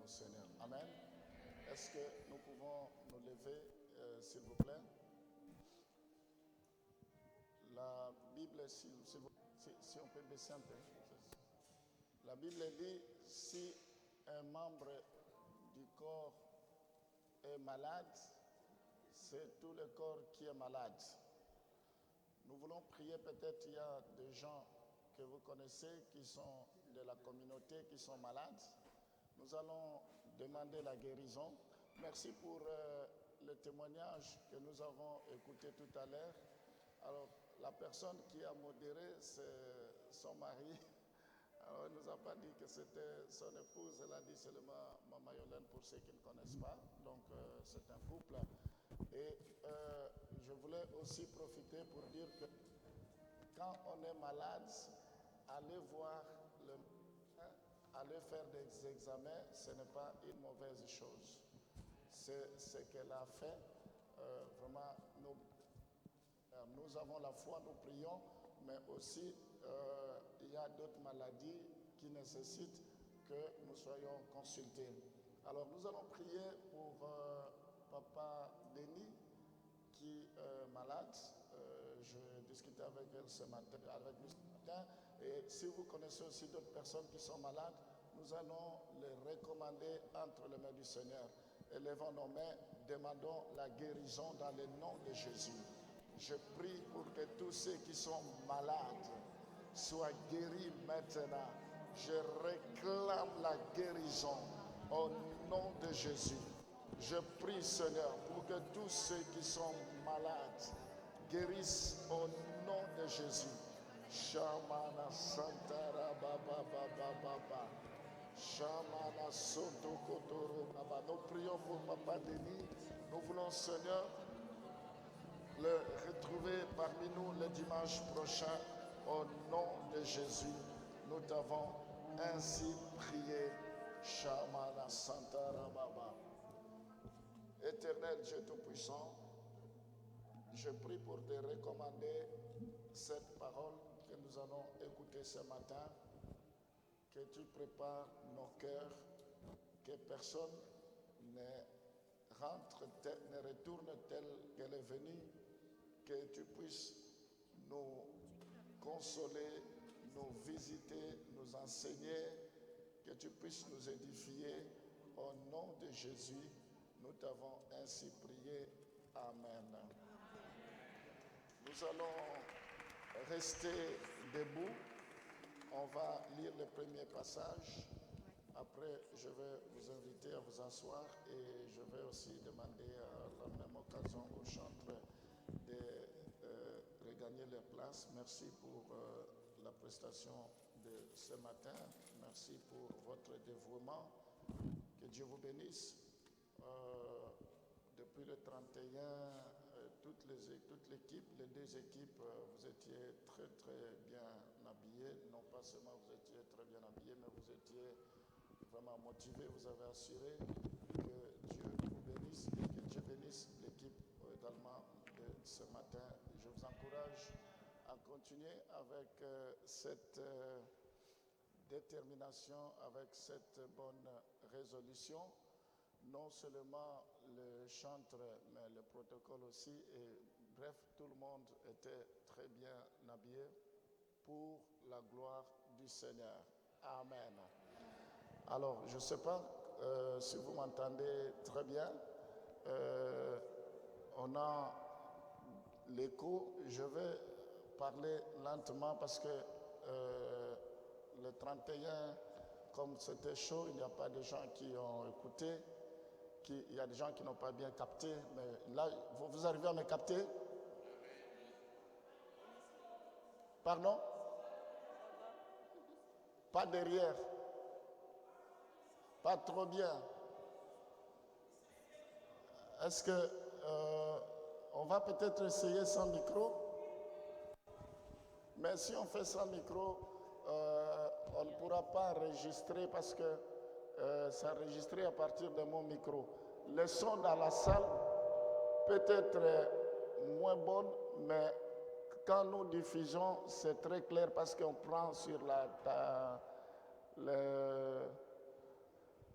Seigneur. Amen. Est-ce que nous pouvons nous lever, s'il vous plaît? La Bible, si on peut baisser un peu. La Bible dit, si un membre du corps est malade, c'est tout le corps qui est malade. Nous voulons prier, peut-être il y a des gens que vous connaissez qui sont de la communauté, qui sont malades. Nous allons demander la guérison. Merci pour le témoignage que nous avons écouté tout à l'heure. Alors, la personne qui a modéré, c'est son mari. Alors, elle ne nous a pas dit que c'était son épouse. Elle a dit seulement Maman Yolène pour ceux qui ne connaissent pas. Donc, c'est un couple. Et je voulais aussi profiter pour dire que quand on est malade, aller voir le médecin, aller faire des examens, ce n'est pas une mauvaise chose. C'est ce qu'elle a fait. Vraiment, nous avons la foi, nous prions, mais aussi il y a d'autres maladies qui nécessitent que nous soyons consultés. Alors nous allons prier pour Papa Denis qui est malade. Je discutais avec lui ce matin. Et si vous connaissez aussi d'autres personnes qui sont malades, nous allons les recommander entre les mains du Seigneur. Élevons nos mains, demandons la guérison dans le nom de Jésus. Je prie pour que tous ceux qui sont malades soient guéris maintenant. Je réclame la guérison au nom de Jésus. Je prie, Seigneur, pour que tous ceux qui sont malades guérissent au nom de Jésus. Shamana Santara Baba Baba Baba. Shamana Soto Kotoro Baba. Nous prions pour Papa Denis. Nous voulons, Seigneur, le retrouver parmi nous le dimanche prochain au nom de Jésus. Nous t'avons ainsi prié. Shamana Santara Baba. Éternel Dieu Tout-Puissant, je prie pour te recommander cette parole que nous allons écouter ce matin, que tu prépares nos cœurs, que personne ne retourne tel qu'elle est venue, que tu puisses nous consoler, nous visiter, nous enseigner, que tu puisses nous édifier au nom de Jésus. Nous t'avons ainsi prié. Amen. Nous allons rester debout. On va lire le premier passage. Après, je vais vous inviter à vous asseoir et je vais aussi demander à la même occasion aux chantres de regagner leur place. Merci pour la prestation de ce matin. Merci pour votre dévouement. Que Dieu vous bénisse. Depuis le 31, toute l'équipe, les deux équipes, vous étiez très très bien habillés. Non pas seulement vous étiez très bien habillés, mais vous étiez vraiment motivés. Vous avez assuré que Dieu vous bénisse et que Dieu bénisse l'équipe également de ce matin. Je vous encourage à continuer avec cette détermination, avec cette bonne résolution. Non seulement le chantre, mais le protocole aussi. Et bref, tout le monde était très bien habillé pour la gloire du Seigneur. Amen. Alors, je ne sais pas si vous m'entendez très bien. On a l'écho. Je vais parler lentement parce que le 31, comme c'était chaud, il n'y a pas de gens qui ont écouté. Il y a des gens qui n'ont pas bien capté, mais là, vous arrivez à me capter? Pardon? Pas derrière. Pas trop bien. Est-ce que on va peut-être essayer sans micro? Mais si on fait sans micro, on ne pourra pas enregistrer parce que c'est enregistré à partir de mon micro. Le son dans la salle peut être moins bon, mais quand nous diffusons, c'est très clair parce qu'on prend sur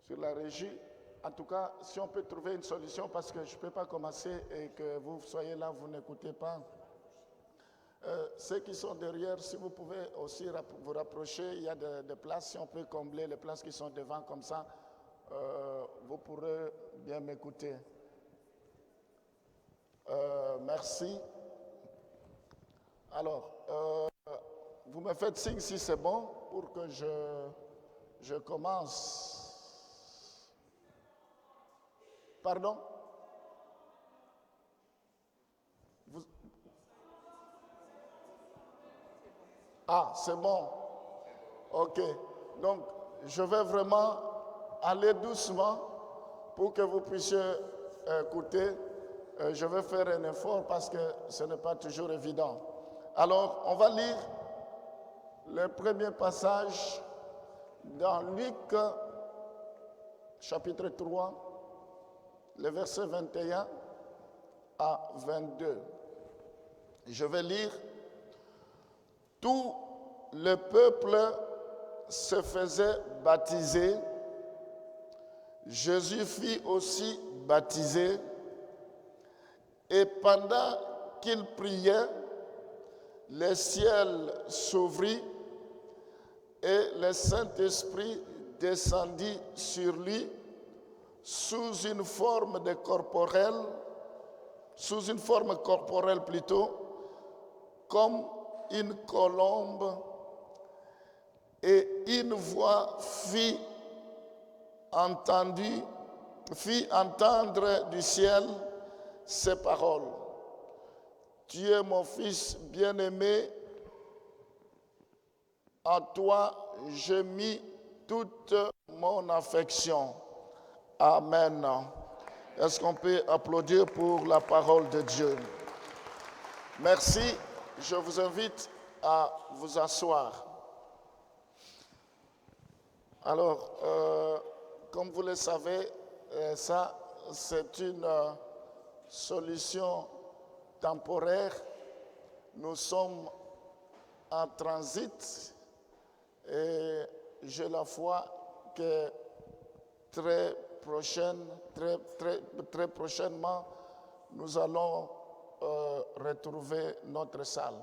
sur la régie. En tout cas, si on peut trouver une solution, parce que je ne peux pas commencer et que vous soyez là, vous n'écoutez pas. Ceux qui sont derrière, si vous pouvez aussi vous rapprocher, il y a des places, si on peut combler les places qui sont devant comme ça, vous pourrez bien m'écouter. Merci. Alors, vous me faites signe si c'est bon pour que je commence. Pardon? Ah, c'est bon. Ok. Donc, je vais vraiment aller doucement pour que vous puissiez écouter. Je vais faire un effort parce que ce n'est pas toujours évident. Alors, on va lire le premier passage dans Luc, chapitre 3, le verset 21 à 22. Je vais lire. Tout le peuple se faisait baptiser. Jésus fit aussi baptiser. Et pendant qu'il priait, le ciel s'ouvrit et le Saint-Esprit descendit sur lui sous une forme corporelle plutôt, comme une colombe, et une voix fit entendre du ciel ces paroles. Tu es mon fils bien-aimé, en toi j'ai mis toute mon affection. Amen. Est-ce qu'on peut applaudir pour la parole de Dieu? Merci. Je vous invite à vous asseoir. Alors, comme vous le savez, ça, c'est une solution temporaire. Nous sommes en transit et j'ai la foi que très prochainement, nous allons retrouver notre salle.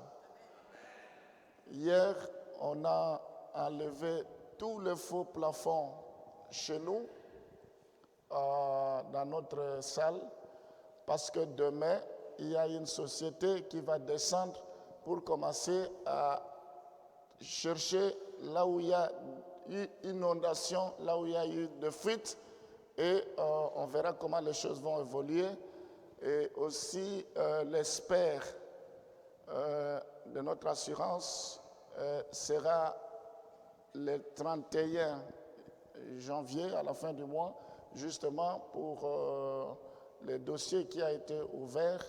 Hier, on a enlevé tous les faux plafonds chez nous, dans notre salle, parce que demain, il y a une société qui va descendre pour commencer à chercher là où il y a eu inondation, là où il y a eu de fuites, et on verra comment les choses vont évoluer. Et aussi l'expert de notre assurance sera le 31 janvier, à la fin du mois, justement pour le dossier qui a été ouvert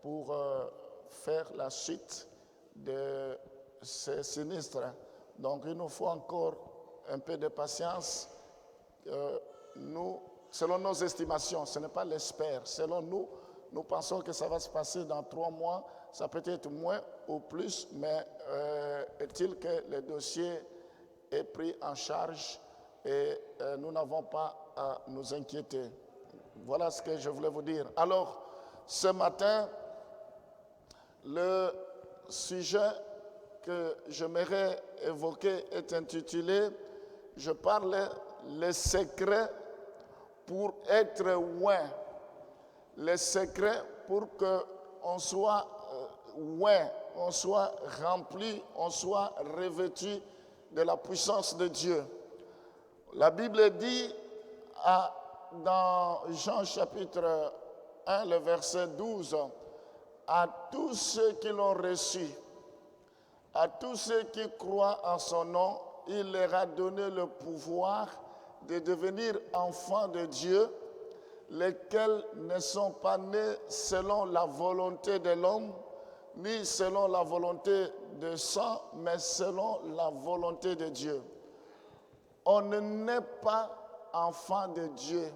pour faire la suite de ces sinistres. Donc il nous faut encore un peu de patience. Nous, selon nos estimations, ce n'est pas l'expert, selon nous, nous pensons que ça va se passer dans 3 mois, ça peut être moins ou plus, mais est-il que le dossier est pris en charge et nous n'avons pas à nous inquiéter. Voilà ce que je voulais vous dire. Alors, ce matin, le sujet que j'aimerais évoquer est intitulé « Je parle les secrets pour être oint ». Les secrets pour qu'on soit oint, on soit rempli, on soit revêtu de la puissance de Dieu. La Bible dit dans Jean chapitre 1, le verset 12, « À tous ceux qui l'ont reçu, à tous ceux qui croient en son nom, il leur a donné le pouvoir de devenir enfants de Dieu, lesquels ne sont pas nés selon la volonté de l'homme, ni selon la volonté de sang, mais selon la volonté de Dieu. » On ne naît pas enfant de Dieu,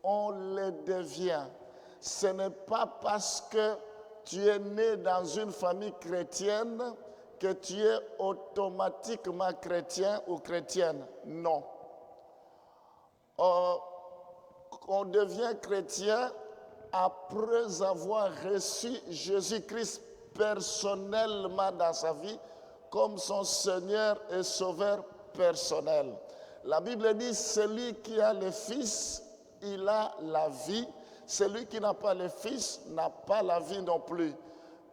on le devient. Ce n'est pas parce que tu es né dans une famille chrétienne que tu es automatiquement chrétien ou chrétienne. Non. on devient chrétien après avoir reçu Jésus-Christ personnellement dans sa vie comme son Seigneur et Sauveur personnel. La Bible dit, celui qui a le Fils, il a la vie. Celui qui n'a pas le Fils n'a pas la vie non plus.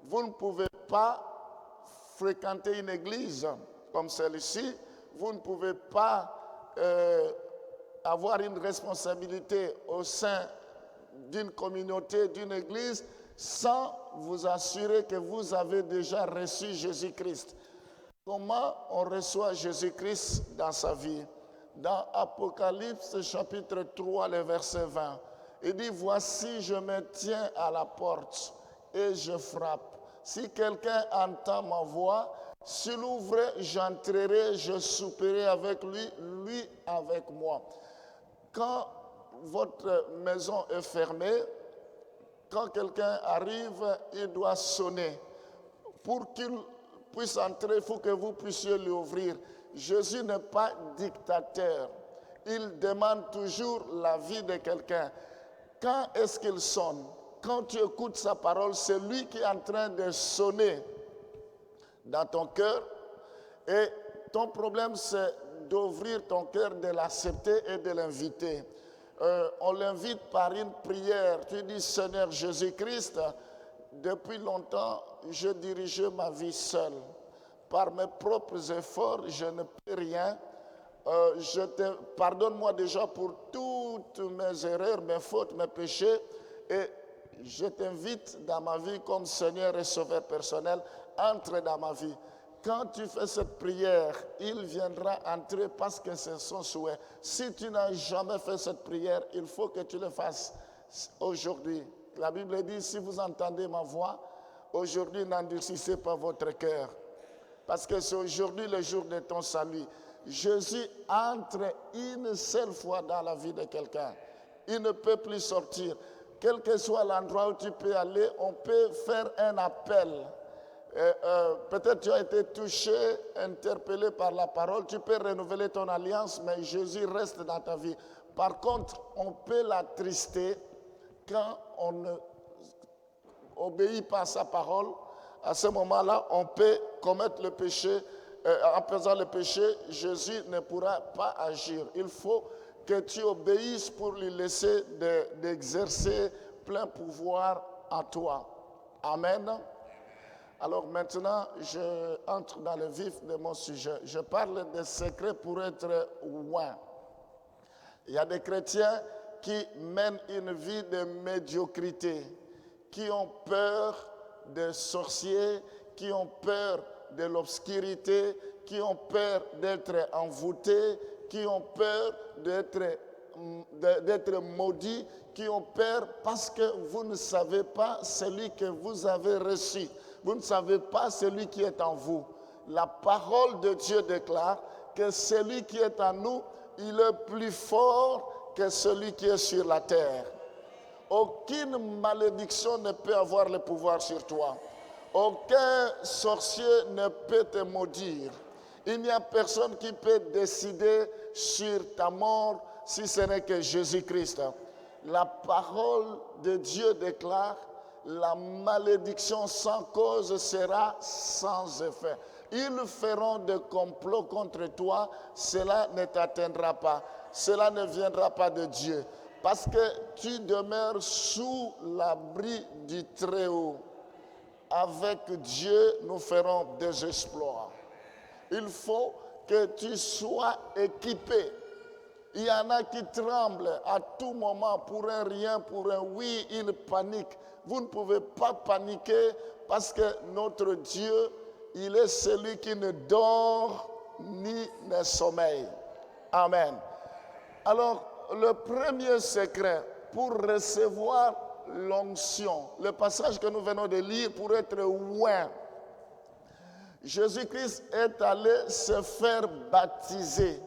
Vous ne pouvez pas fréquenter une église comme celle-ci. Vous ne pouvez pas avoir une responsabilité au sein d'une communauté, d'une église, sans vous assurer que vous avez déjà reçu Jésus-Christ. Comment on reçoit Jésus-Christ dans sa vie? Dans Apocalypse chapitre 3, le verset 20, il dit, voici, je me tiens à la porte et je frappe. Si quelqu'un entend ma voix, s'il ouvre, j'entrerai, je souperai avec lui, lui avec moi. Quand votre maison est fermée, quand quelqu'un arrive, il doit sonner. Pour qu'il puisse entrer, il faut que vous puissiez lui ouvrir. Jésus n'est pas dictateur. Il demande toujours l'avis de quelqu'un. Quand est-ce qu'il sonne? Quand tu écoutes sa parole, c'est lui qui est en train de sonner dans ton cœur. Et ton problème, c'est d'ouvrir ton cœur, de l'accepter et de l'inviter. On l'invite par une prière. Tu dis, Seigneur Jésus-Christ, depuis longtemps, je dirigeais ma vie seul. Par mes propres efforts, je ne peux rien. Pardonne-moi déjà pour toutes mes erreurs, mes fautes, mes péchés. Et je t'invite dans ma vie comme Seigneur et Sauveur personnel. Entre dans ma vie. Quand tu fais cette prière, il viendra entrer parce que c'est son souhait. Si tu n'as jamais fait cette prière, il faut que tu le fasses aujourd'hui. La Bible dit, si vous entendez ma voix, aujourd'hui n'endurcissez pas votre cœur. Parce que c'est aujourd'hui le jour de ton salut. Jésus entre une seule fois dans la vie de quelqu'un. Il ne peut plus sortir. Quel que soit l'endroit où tu peux aller, on peut faire un appel. Peut-être tu as été touché, interpellé par la parole, tu peux renouveler ton alliance, mais Jésus reste dans ta vie. Par contre, on peut l'attrister quand on ne obéit pas à sa parole. À ce moment-là, on peut commettre le péché. En faisant le péché, Jésus ne pourra pas agir. Il faut que tu obéisses pour lui laisser d'exercer plein pouvoir en toi. Amen. Alors maintenant, je entre dans le vif de mon sujet. Je parle des secrets pour être loin. Il y a des chrétiens qui mènent une vie de médiocrité, qui ont peur des sorciers, qui ont peur de l'obscurité, qui ont peur d'être envoûtés, qui ont peur d'être maudits, qui ont peur parce que vous ne savez pas celui que vous avez reçu. Vous ne savez pas celui qui est en vous. La parole de Dieu déclare que celui qui est en nous, il est plus fort que celui qui est sur la terre. Aucune malédiction ne peut avoir le pouvoir sur toi. Aucun sorcier ne peut te maudire. Il n'y a personne qui peut décider sur ta mort si ce n'est que Jésus-Christ. La parole de Dieu déclare: la malédiction sans cause sera sans effet. Ils feront des complots contre toi, cela ne t'atteindra pas. Cela ne viendra pas de Dieu. Parce que tu demeures sous l'abri du Très-Haut. Avec Dieu, nous ferons des exploits. Il faut que tu sois équipé. Il y en a qui tremblent à tout moment pour un rien, pour un oui, ils paniquent. Vous ne pouvez pas paniquer parce que notre Dieu, il est celui qui ne dort ni ne sommeille. Amen. Alors, le premier secret pour recevoir l'onction, le passage que nous venons de lire, pour être loin, Jésus-Christ est allé se faire baptiser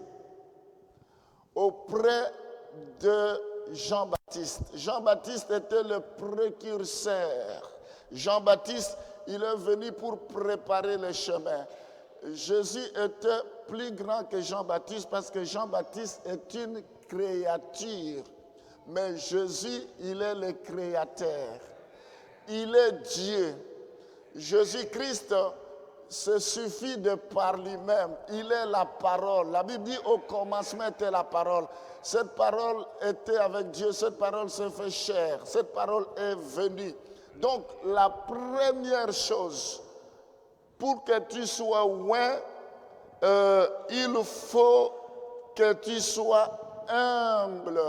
auprès de Jean-Baptiste. Jean-Baptiste était le précurseur. Jean-Baptiste, il est venu pour préparer le chemin. Jésus était plus grand que Jean-Baptiste parce que Jean-Baptiste est une créature. Mais Jésus, il est le créateur. Il est Dieu. Jésus-Christ se suffit de par lui-même. Il est la parole. La Bible dit au commencement était la parole. Cette parole était avec Dieu. Cette parole s'est fait chair. Cette parole est venue. Donc la première chose, pour que tu sois loin, il faut que tu sois humble.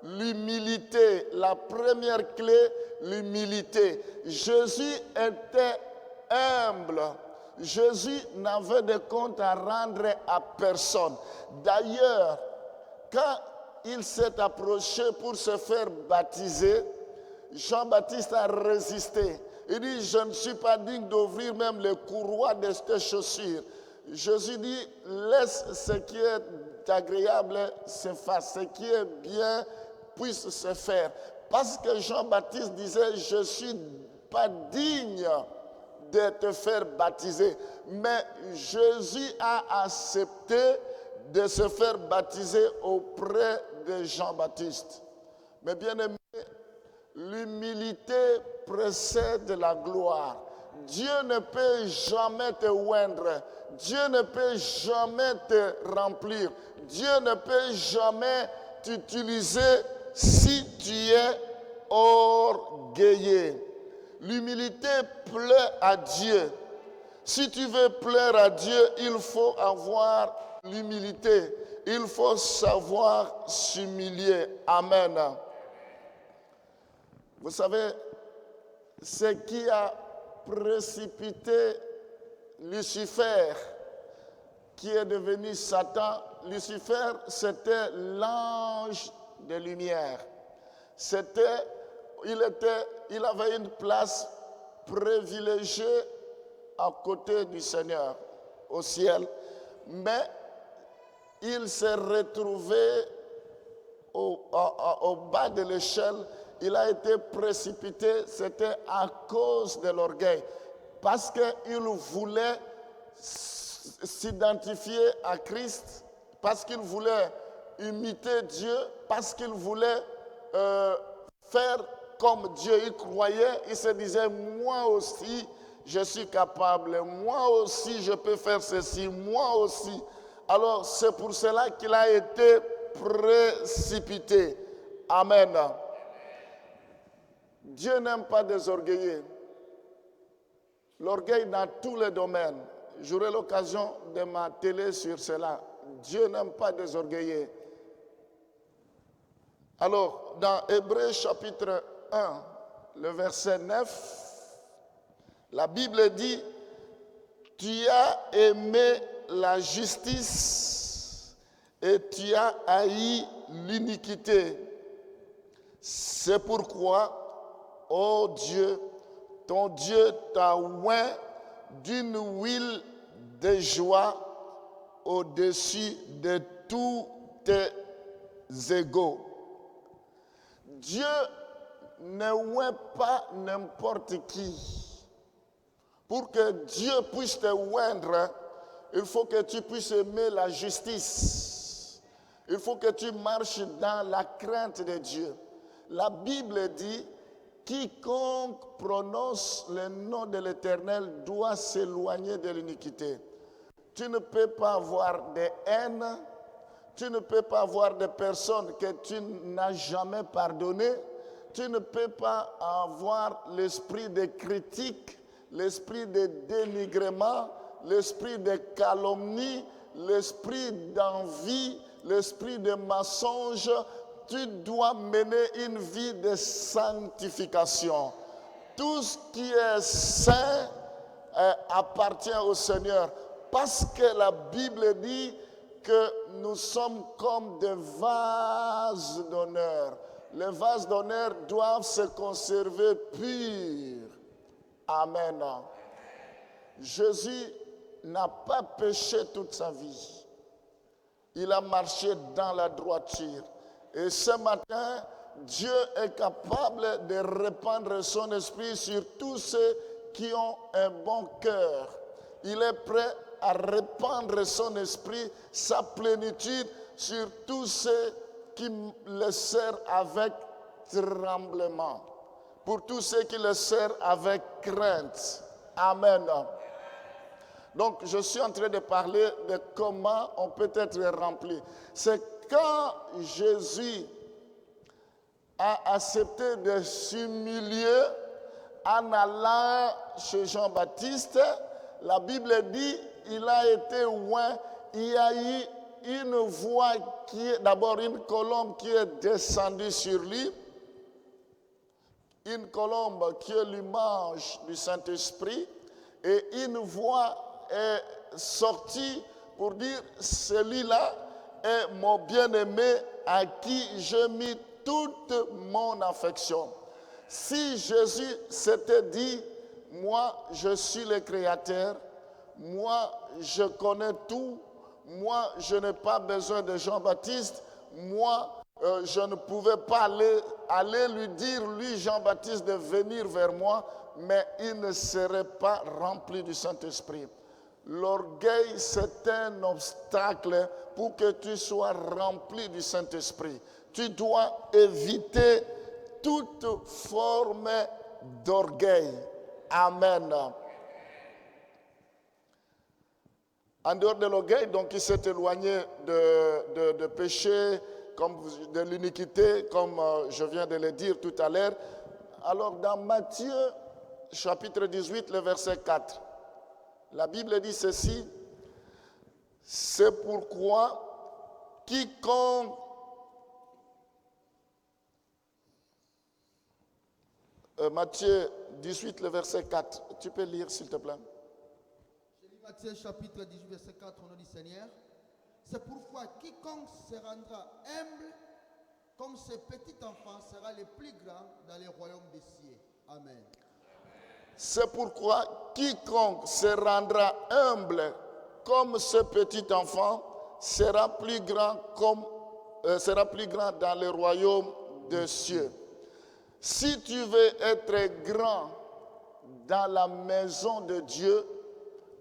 L'humilité, la première clé, l'humilité. Jésus était humble. Jésus n'avait de compte à rendre à personne. D'ailleurs, quand il s'est approché pour se faire baptiser, Jean-Baptiste a résisté. Il dit, je ne suis pas digne d'ouvrir même les courroies de tes chaussures. Jésus dit, laisse ce qui est agréable se fasse, ce qui est bien puisse se faire. Parce que Jean-Baptiste disait, je ne suis pas digne de te faire baptiser. Mais Jésus a accepté de se faire baptiser auprès de Jean-Baptiste. Mais bien aimé, l'humilité précède la gloire. Dieu ne peut jamais te oindre. Dieu ne peut jamais te remplir. Dieu ne peut jamais t'utiliser si tu es orgueilleux. L'humilité plaît à Dieu. Si tu veux plaire à Dieu, il faut avoir l'humilité. Il faut savoir s'humilier. Amen. Vous savez, ce qui a précipité Lucifer, qui est devenu Satan, Lucifer, c'était l'ange de lumière. Il avait une place privilégiée à côté du Seigneur, au ciel, mais il s'est retrouvé au bas de l'échelle. Il a été précipité, c'était à cause de l'orgueil, parce qu'il voulait s'identifier à Christ, parce qu'il voulait imiter Dieu, parce qu'il voulait faire comme Dieu. Il croyait, il se disait, moi aussi je suis capable, moi aussi je peux faire ceci, moi aussi. Alors c'est pour cela qu'il a été précipité. Amen. Dieu n'aime pas des orgueilleux. L'orgueil dans tous les domaines. J'aurai l'occasion de m'atteler sur cela. Dieu n'aime pas des orgueilleux. Alors, dans Hébreux chapitre 1, le verset 9, la Bible dit, tu as aimé la justice et tu as haï l'iniquité. C'est pourquoi, ô Dieu, ton Dieu t'a oint d'une huile de joie au-dessus de tous tes égaux. Dieu ne oint pas n'importe qui. Pour que Dieu puisse te oindre, il faut que tu puisses aimer la justice. Il faut que tu marches dans la crainte de Dieu. La Bible dit, quiconque prononce le nom de l'Éternel doit s'éloigner de l'iniquité. Tu ne peux pas avoir de haine, tu ne peux pas avoir de personnes que tu n'as jamais pardonnées, tu ne peux pas avoir l'esprit de critique, l'esprit de dénigrement, l'esprit de calomnie, l'esprit d'envie, l'esprit de mensonge. Tu dois mener une vie de sanctification. Tout ce qui est saint appartient au Seigneur. Parce que la Bible dit que nous sommes comme des vases d'honneur. Les vases d'honneur doivent se conserver purs. Amen. Jésus n'a pas péché toute sa vie. Il a marché dans la droiture. Et ce matin, Dieu est capable de répandre son esprit sur tous ceux qui ont un bon cœur. Il est prêt à répandre son esprit, sa plénitude sur tous ceux qui le servent avec tremblement. Pour tous ceux qui le servent avec crainte. Amen. Donc, je suis en train de parler de comment on peut être rempli. C'est quand Jésus a accepté de s'humilier en allant chez Jean-Baptiste. La Bible dit, il a été loin, il y a eu une voix qui est, d'abord une colombe qui est descendue sur lui, une colombe qui est l'image du Saint-Esprit, et une voix est sortie pour dire, celui-là est mon bien-aimé à qui j'ai mis toute mon affection. Si Jésus s'était dit, moi je suis le Créateur, moi je connais tout, moi je n'ai pas besoin de Jean-Baptiste, moi je ne pouvais pas aller lui dire, lui Jean-Baptiste, de venir vers moi, mais il ne serait pas rempli du Saint-Esprit. L'orgueil, c'est un obstacle pour que tu sois rempli du Saint-Esprit. Tu dois éviter toute forme d'orgueil. Amen. En dehors de l'orgueil, donc il s'est éloigné de péché, comme de l'iniquité, comme je viens de le dire tout à l'heure. Alors dans Matthieu, chapitre 18, le verset 4, la Bible dit ceci, c'est pourquoi quiconque Matthieu 18, le verset 4. Tu peux lire, s'il te plaît. Je lis Matthieu chapitre 18, verset 4, au nom du Seigneur. C'est pourquoi quiconque se rendra humble comme ce petit enfant sera le plus grand dans le royaume des cieux. Amen. C'est pourquoi quiconque se rendra humble comme ce petit enfant sera plus grand dans le royaume des cieux. Si tu veux être grand dans la maison de Dieu,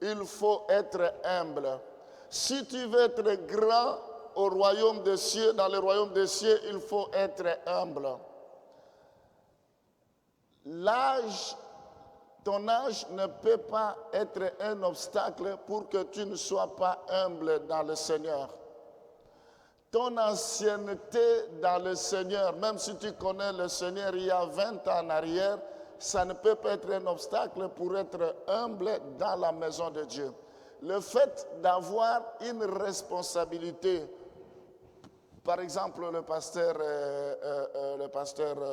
il faut être humble. Si tu veux être grand au royaume des cieux, dans le royaume des cieux, il faut être humble. Ton âge ne peut pas être un obstacle pour que tu ne sois pas humble dans le Seigneur. Ton ancienneté dans le Seigneur, même si tu connais le Seigneur il y a 20 ans en arrière, ça ne peut pas être un obstacle pour être humble dans la maison de Dieu. Le fait d'avoir une responsabilité, par exemple le pasteur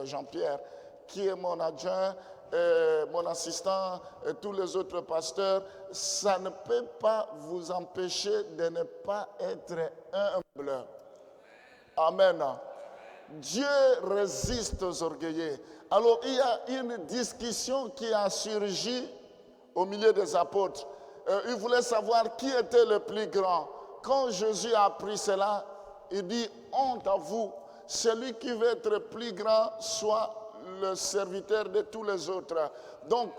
Jean-Pierre, qui est mon adjoint, mon assistant, et tous les autres pasteurs, ça ne peut pas vous empêcher de ne pas être humble. Amen. Dieu résiste aux orgueilleux. Alors il y a une discussion qui a surgi au milieu des apôtres. Ils voulaient savoir qui était le plus grand. Quand Jésus a appris cela, il dit, honte à vous, celui qui veut être plus grand soit le serviteur de tous les autres. Donc,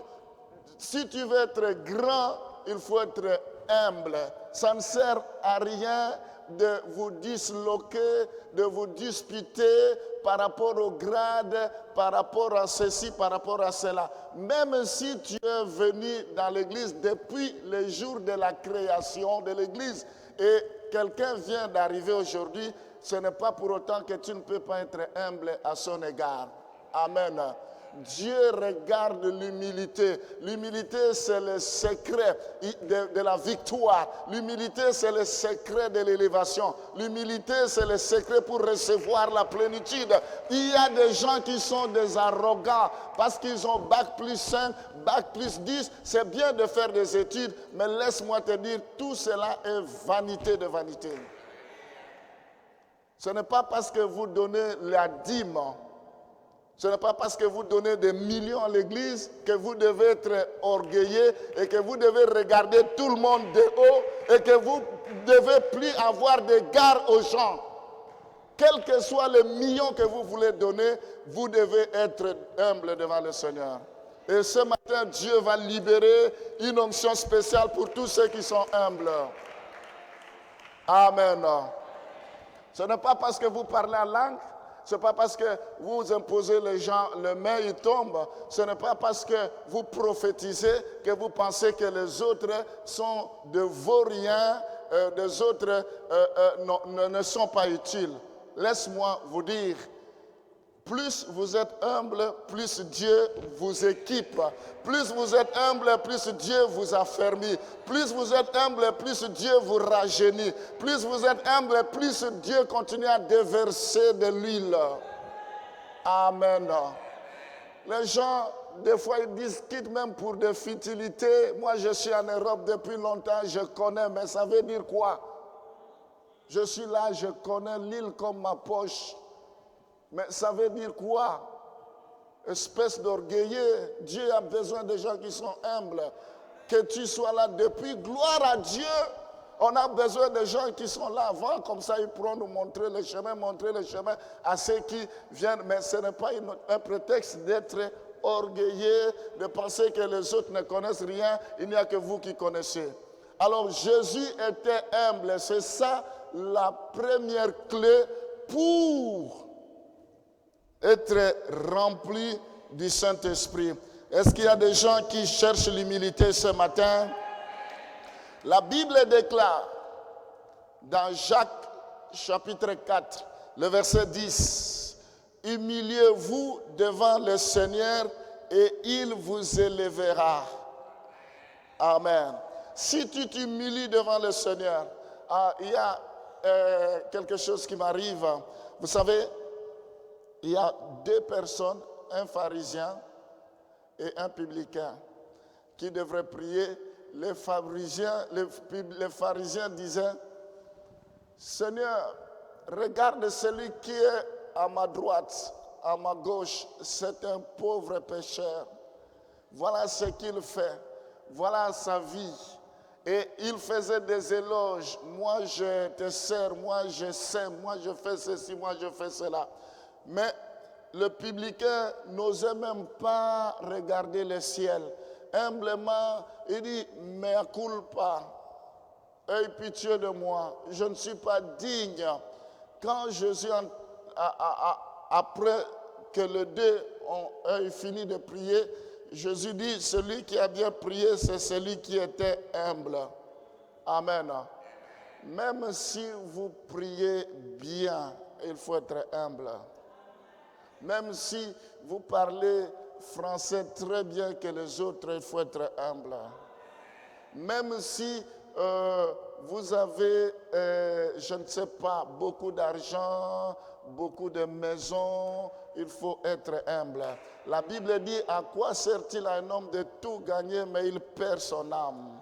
si tu veux être grand, il faut être humble. Ça ne sert à rien de vous disloquer, de vous disputer par rapport au grade, par rapport à ceci, par rapport à cela. Même si tu es venu dans l'église depuis le jour de la création de l'église et quelqu'un vient d'arriver aujourd'hui, ce n'est pas pour autant que tu ne peux pas être humble à son égard. Amen. Dieu regarde l'humilité. L'humilité, c'est le secret de la victoire. L'humilité, c'est le secret de l'élévation. L'humilité, c'est le secret pour recevoir la plénitude. Il y a des gens qui sont des arrogants parce qu'ils ont bac plus 5, bac plus 10. C'est bien de faire des études, mais laisse-moi te dire, tout cela est vanité de vanité. Ce n'est pas parce que vous donnez la dîme, ce n'est pas parce que vous donnez des millions à l'église que vous devez être orgueilleux et que vous devez regarder tout le monde de haut et que vous ne devez plus avoir d'égard aux gens. Quels que soient les millions que vous voulez donner, vous devez être humble devant le Seigneur. Et ce matin, Dieu va libérer une onction spéciale pour tous ceux qui sont humbles. Amen. Ce n'est pas parce que vous parlez en langue, ce n'est pas parce que vous imposez les gens, les mains ils tombent, ce n'est pas parce que vous prophétisez que vous pensez que les autres sont de vauriens, les autres ne sont pas utiles. Laisse-moi vous dire, plus vous êtes humble, plus Dieu vous équipe. Plus vous êtes humble, plus Dieu vous affermit. Plus vous êtes humble, plus Dieu vous rajeunit. Plus vous êtes humble, plus Dieu continue à déverser de l'huile. Amen. Les gens, des fois, ils discutent même pour des futilités. Moi, je suis en Europe depuis longtemps, je connais, mais ça veut dire quoi? Je suis là, je connais l'île comme ma poche. Mais ça veut dire quoi? Espèce d'orgueilleux. Dieu a besoin de gens qui sont humbles. Que tu sois là depuis, gloire à Dieu. On a besoin de gens qui sont là avant, comme ça ils pourront nous montrer le chemin à ceux qui viennent. Mais ce n'est pas un prétexte d'être orgueilleux, de penser que les autres ne connaissent rien. Il n'y a que vous qui connaissez. Alors Jésus était humble. C'est ça la première clé pour être rempli du Saint-Esprit. Est-ce qu'il y a des gens qui cherchent l'humilité ce matin? La Bible déclare dans Jacques chapitre 4, le verset 10, « Humiliez-vous devant le Seigneur et il vous élèvera. » Amen. Si tu t'humilies devant le Seigneur, il y a quelque chose qui m'arrive. Vous savez, il y a deux personnes, un pharisien et un publicain, qui devraient prier. Les pharisiens disaient, Seigneur, regarde celui qui est à ma droite, à ma gauche, c'est un pauvre pécheur. Voilà ce qu'il fait, voilà sa vie. Et il faisait des éloges. Moi, je te sers, moi, je sais, moi, je fais ceci, moi, je fais cela. Mais le publicain n'osait même pas regarder le ciel. Humblement, il dit, mea culpa, aie pitié de moi, je ne suis pas digne. Quand Jésus, après que les deux ont fini de prier, Jésus dit, celui qui a bien prié, c'est celui qui était humble. Amen. Même si vous priez bien, il faut être humble. Même si vous parlez français très bien que les autres, il faut être humble. Même si vous avez, je ne sais pas, beaucoup d'argent, beaucoup de maisons, il faut être humble. La Bible dit, à quoi sert-il à un homme de tout gagner, mais il perd son âme?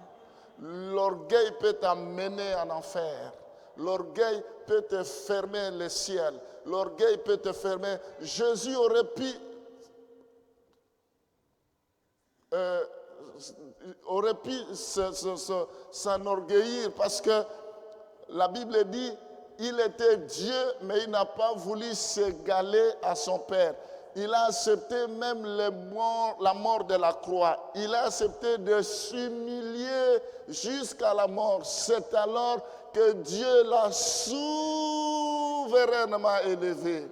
L'orgueil peut t'amener en enfer. L'orgueil peut te fermer le ciel. L'orgueil peut te fermer. Jésus aurait pu s'enorgueillir parce que la Bible dit il était Dieu, mais il n'a pas voulu s'égaler à son Père. Il a accepté même la mort de la croix. Il a accepté de s'humilier jusqu'à la mort. C'est alors que Dieu l'a souverainement élevé.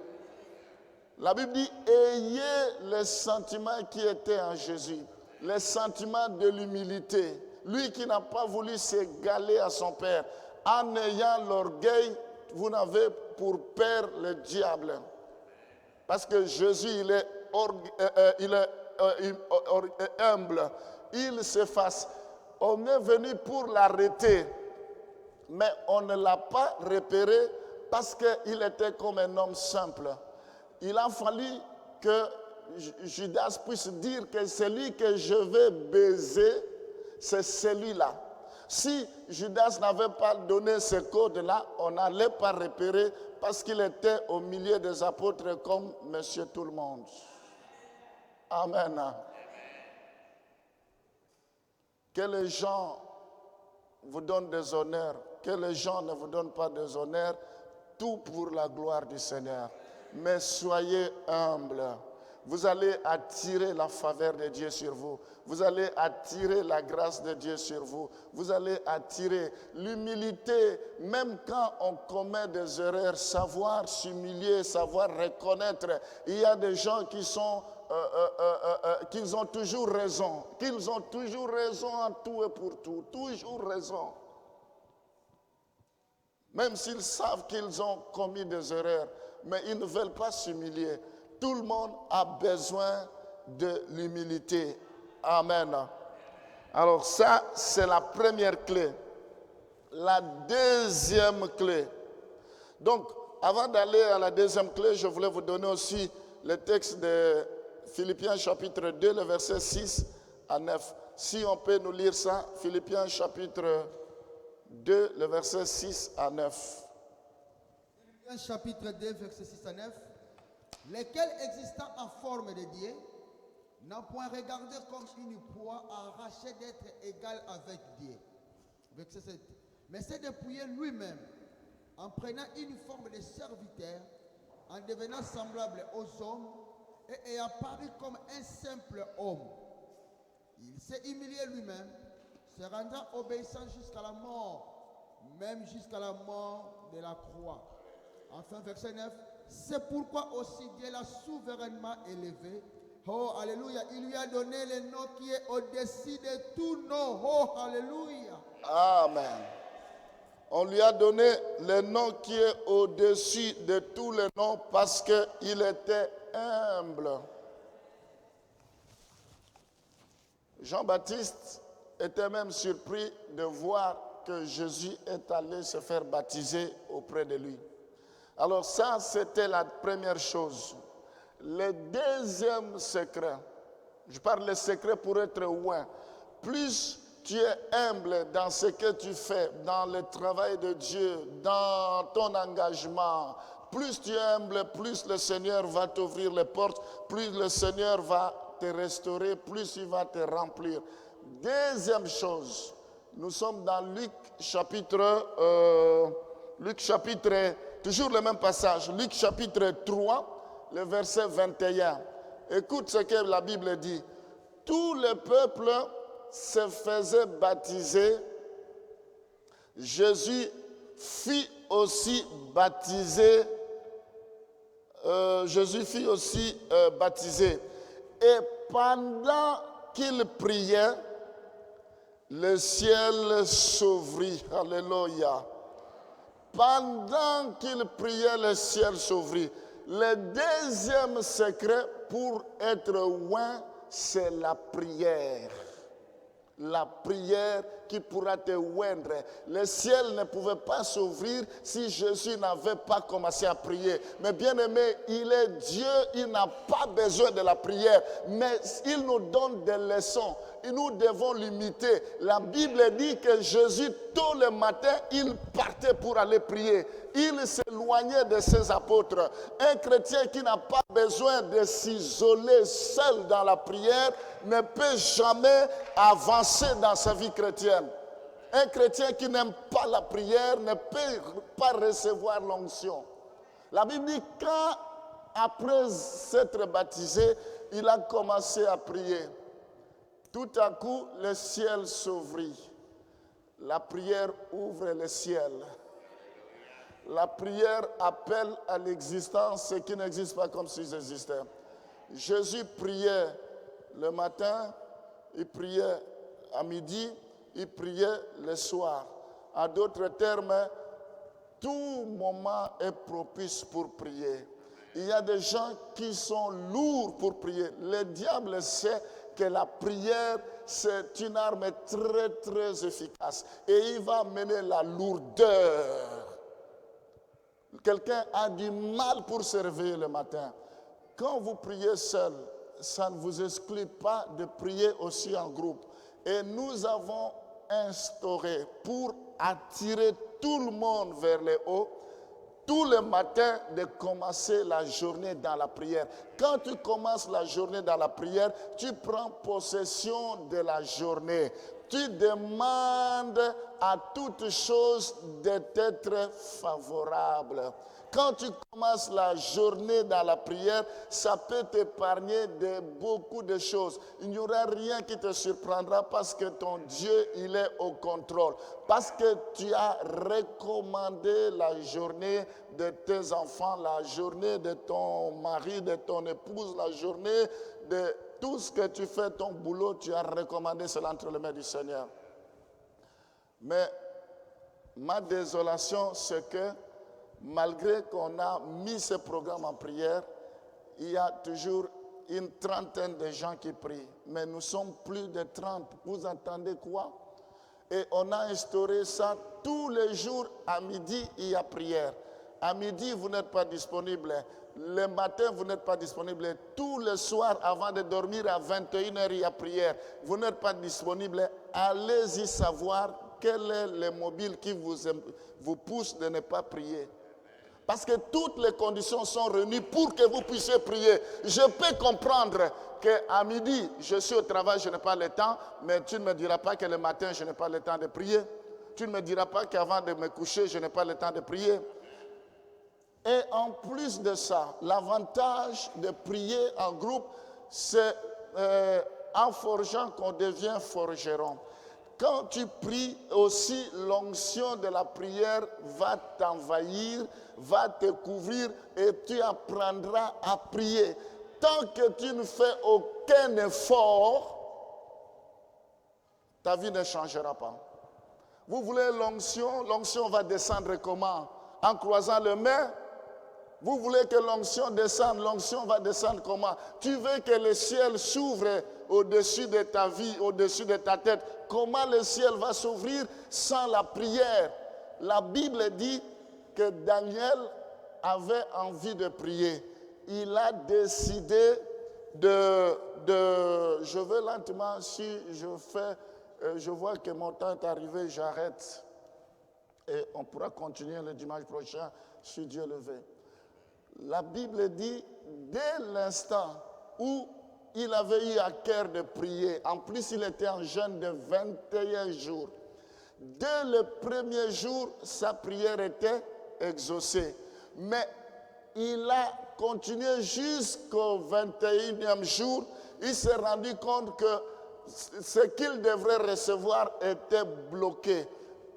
La Bible dit, ayez les sentiments qui étaient en Jésus, les sentiments de l'humilité. Lui qui n'a pas voulu s'égaler à son Père. En ayant l'orgueil, vous n'avez pour père le diable. Parce que Jésus, il est humble. Il s'efface. On est venu pour l'arrêter. Mais on ne l'a pas repéré parce qu'il était comme un homme simple. Il a fallu que Judas puisse dire que celui que je vais baiser, c'est celui-là. Si Judas n'avait pas donné ce code-là, on n'allait pas repérer parce qu'il était au milieu des apôtres comme Monsieur Tout-le-Monde. Amen. Que les gens vous donnent des honneurs, que les gens ne vous donnent pas des honneurs, tout pour la gloire du Seigneur. Mais soyez humbles. vous allez attirer la faveur de Dieu sur vous. Vous allez attirer la grâce de Dieu sur vous. Vous allez attirer l'humilité, même quand on commet des erreurs, savoir s'humilier, savoir reconnaître. Il y a des gens qui sont, qu'ils ont toujours raison. Qu'ils ont toujours raison en tout et pour tout. Toujours raison. Même s'ils savent qu'ils ont commis des erreurs, mais ils ne veulent pas s'humilier. Tout le monde a besoin de l'humilité. Amen. Alors ça, c'est la première clé. La deuxième clé. Donc, avant d'aller à la deuxième clé, je voulais vous donner aussi le texte de Philippiens chapitre 2, le verset 6 à 9. Si on peut nous lire ça, Philippiens chapitre 2, le verset 6 à 9. Philippiens chapitre 2, verset 6 à 9. Lesquels existant en forme de Dieu, n'ont point regardé comme une proie à arracher d'être égal avec Dieu. Verset 7. Mais s'est dépouillé lui-même, en prenant une forme de serviteur, en devenant semblable aux hommes, et ayant paru comme un simple homme. Il s'est humilié lui-même, se rendant obéissant jusqu'à la mort, même jusqu'à la mort de la croix. Enfin, verset 9. C'est pourquoi aussi Dieu l'a souverainement élevé. Oh, alléluia. Il lui a donné le nom qui est au-dessus de tout nom. Oh, alléluia. Amen. On lui a donné le nom qui est au-dessus de tous les noms parce qu'il était humble. Jean-Baptiste était même surpris de voir que Jésus est allé se faire baptiser auprès de lui. Alors ça, c'était la première chose. Le deuxième secret, je parle le secret pour être loin. Plus tu es humble dans ce que tu fais, dans le travail de Dieu, dans ton engagement, plus tu es humble, plus le Seigneur va t'ouvrir les portes, plus le Seigneur va te restaurer, plus il va te remplir. Deuxième chose, nous sommes dans Luc chapitre, toujours le même passage, Luc chapitre 3, le verset 21. Écoute ce que la Bible dit. Tout le peuple se faisait baptiser. Jésus fit aussi baptiser. Et pendant qu'il priait, le ciel s'ouvrit. Alléluia. Pendant qu'il priait, le ciel s'ouvrit. Le deuxième secret pour être loin, c'est la prière. La prière qui pourra te oindre. Le ciel ne pouvait pas s'ouvrir si Jésus n'avait pas commencé à prier. Mais bien aimé, il est Dieu, il n'a pas besoin de la prière. Mais il nous donne des leçons. Et nous devons l'imiter. La Bible dit que Jésus, tôt le matin, il partait pour aller prier. Il s'éloignait de ses apôtres. Un chrétien qui n'a pas besoin de s'isoler seul dans la prière ne peut jamais avancer dans sa vie chrétienne. Un chrétien qui n'aime pas la prière ne peut pas recevoir l'onction. La Bible dit quand, après s'être baptisé, il a commencé à prier. Tout à coup, le ciel s'ouvrit. La prière ouvre le ciel. La prière appelle à l'existence ce qui n'existe pas comme s'il existait. Jésus priait le matin, il priait à midi, il priait le soir. En d'autres termes, tout moment est propice pour prier. Il y a des gens qui sont lourds pour prier. Le diable sait que la prière, c'est une arme très, très efficace. Et il va amener la lourdeur. Quelqu'un a du mal pour se réveiller le matin. Quand vous priez seul, ça ne vous exclut pas de prier aussi en groupe. Et nous avons instauré pour attirer tout le monde vers le haut, tout le matin de commencer la journée dans la prière. Quand tu commences la journée dans la prière, tu prends possession de la journée. Tu demandes à toutes choses des êtres favorables. Quand tu commences la journée dans la prière, ça peut t'épargner de beaucoup de choses. Il n'y aura rien qui te surprendra parce que ton Dieu, il est au contrôle. Parce que tu as recommandé la journée de tes enfants, la journée de ton mari, de ton épouse, la journée de tout ce que tu fais, ton boulot, tu as recommandé cela entre les mains du Seigneur. Mais ma désolation, c'est que malgré qu'on a mis ce programme en prière, il y a toujours une trentaine de gens qui prient. Mais nous sommes plus de 30. Vous entendez quoi? Et on a instauré ça tous les jours à midi, il y a prière. À midi, vous n'êtes pas disponible. Le matin, vous n'êtes pas disponible. Tous les soirs, avant de dormir, à 21h, il y a prière. Vous n'êtes pas disponible. Allez-y savoir quel est le mobile qui vous pousse de ne pas prier. Parce que toutes les conditions sont réunies pour que vous puissiez prier. Je peux comprendre qu'à midi, je suis au travail, je n'ai pas le temps, mais tu ne me diras pas que le matin, je n'ai pas le temps de prier. Tu ne me diras pas qu'avant de me coucher, je n'ai pas le temps de prier. Et en plus de ça, l'avantage de prier en groupe, c'est en forgeant qu'on devient forgeron. Quand tu pries aussi, l'onction de la prière va t'envahir, va te couvrir et tu apprendras à prier. Tant que tu ne fais aucun effort, ta vie ne changera pas. Vous voulez l'onction? L'onction va descendre comment? En croisant les mains? Vous voulez que l'onction descende? L'onction va descendre comment? Tu veux que le ciel s'ouvre au-dessus de ta vie, au-dessus de ta tête. Comment le ciel va s'ouvrir sans la prière? La Bible dit que Daniel avait envie de prier. Il a décidé je vais lentement, si je vois que mon temps est arrivé, j'arrête. Et on pourra continuer le dimanche prochain si Dieu le veut. La Bible dit, dès l'instant où il avait eu à cœur de prier, en plus il était en jeûne de 21 jours. Dès le premier jour, sa prière était exaucée. Mais il a continué jusqu'au 21e jour. Il s'est rendu compte que ce qu'il devrait recevoir était bloqué.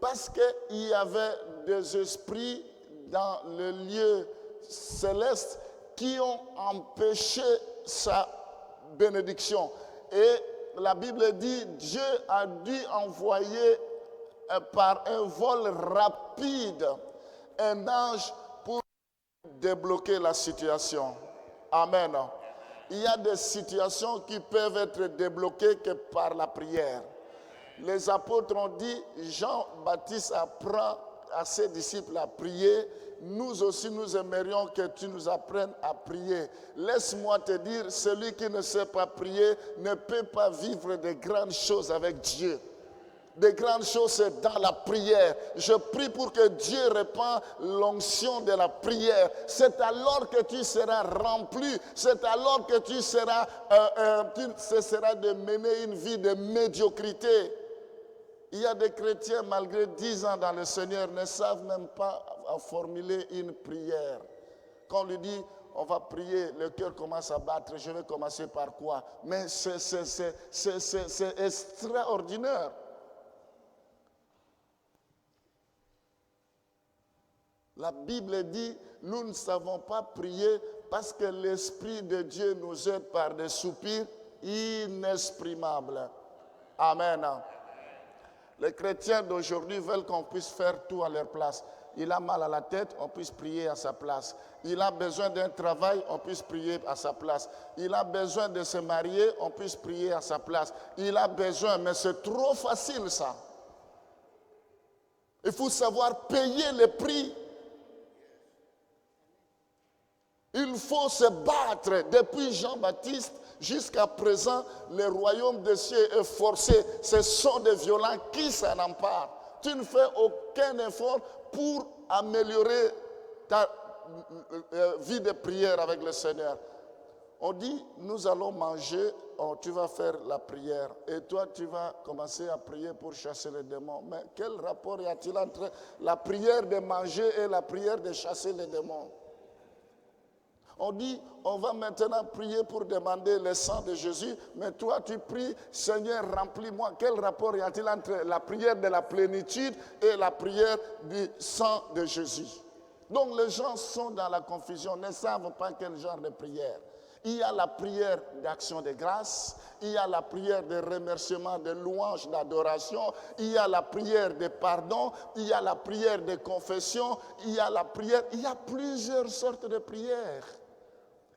Parce qu'il y avait des esprits dans le lieu céleste qui ont empêché sa bénédiction. Et la Bible dit, Dieu a dû envoyer par un vol rapide un ange pour débloquer la situation. Amen. Il y a des situations qui peuvent être débloquées que par la prière. Les apôtres ont dit, Jean-Baptiste apprend à ses disciples à prier. Nous aussi, nous aimerions que tu nous apprennes à prier. Laisse-moi te dire, celui qui ne sait pas prier ne peut pas vivre de grandes choses avec Dieu. De grandes choses, c'est dans la prière. Je prie pour que Dieu répande l'onction de la prière. C'est alors que tu seras rempli. C'est alors que tu cesseras de mener une vie de médiocrité. Il y a des chrétiens, malgré 10 ans dans le Seigneur, ne savent même pas formuler une prière. Quand on lui dit, on va prier, le cœur commence à battre, je vais commencer par quoi? Mais c'est extraordinaire. La Bible dit, nous ne savons pas prier parce que l'Esprit de Dieu nous aide par des soupirs inexprimables. Amen. Les chrétiens d'aujourd'hui veulent qu'on puisse faire tout à leur place. Il a mal à la tête, on puisse prier à sa place. Il a besoin d'un travail, on puisse prier à sa place. Il a besoin de se marier, on puisse prier à sa place. Il a besoin, mais c'est trop facile ça. Il faut savoir payer le prix. Il faut se battre. Depuis Jean-Baptiste jusqu'à présent, le royaume des cieux est forcé. Ce sont des violents qui s'en emparent. Tu ne fais aucun effort pour améliorer ta vie de prière avec le Seigneur. On dit, nous allons manger, tu vas faire la prière. Et toi, tu vas commencer à prier pour chasser les démons. Mais quel rapport y a-t-il entre la prière de manger et la prière de chasser les démons? On dit, on va maintenant prier pour demander le sang de Jésus, mais toi tu pries, Seigneur, remplis-moi. Quel rapport y a-t-il entre la prière de la plénitude et la prière du sang de Jésus? Donc les gens sont dans la confusion, ne savent pas quel genre de prière. Il y a la prière d'action de grâce, il y a la prière de remerciement, de louange, d'adoration, il y a la prière de pardon, il y a la prière de confession, il y a la prière, il y a plusieurs sortes de prières.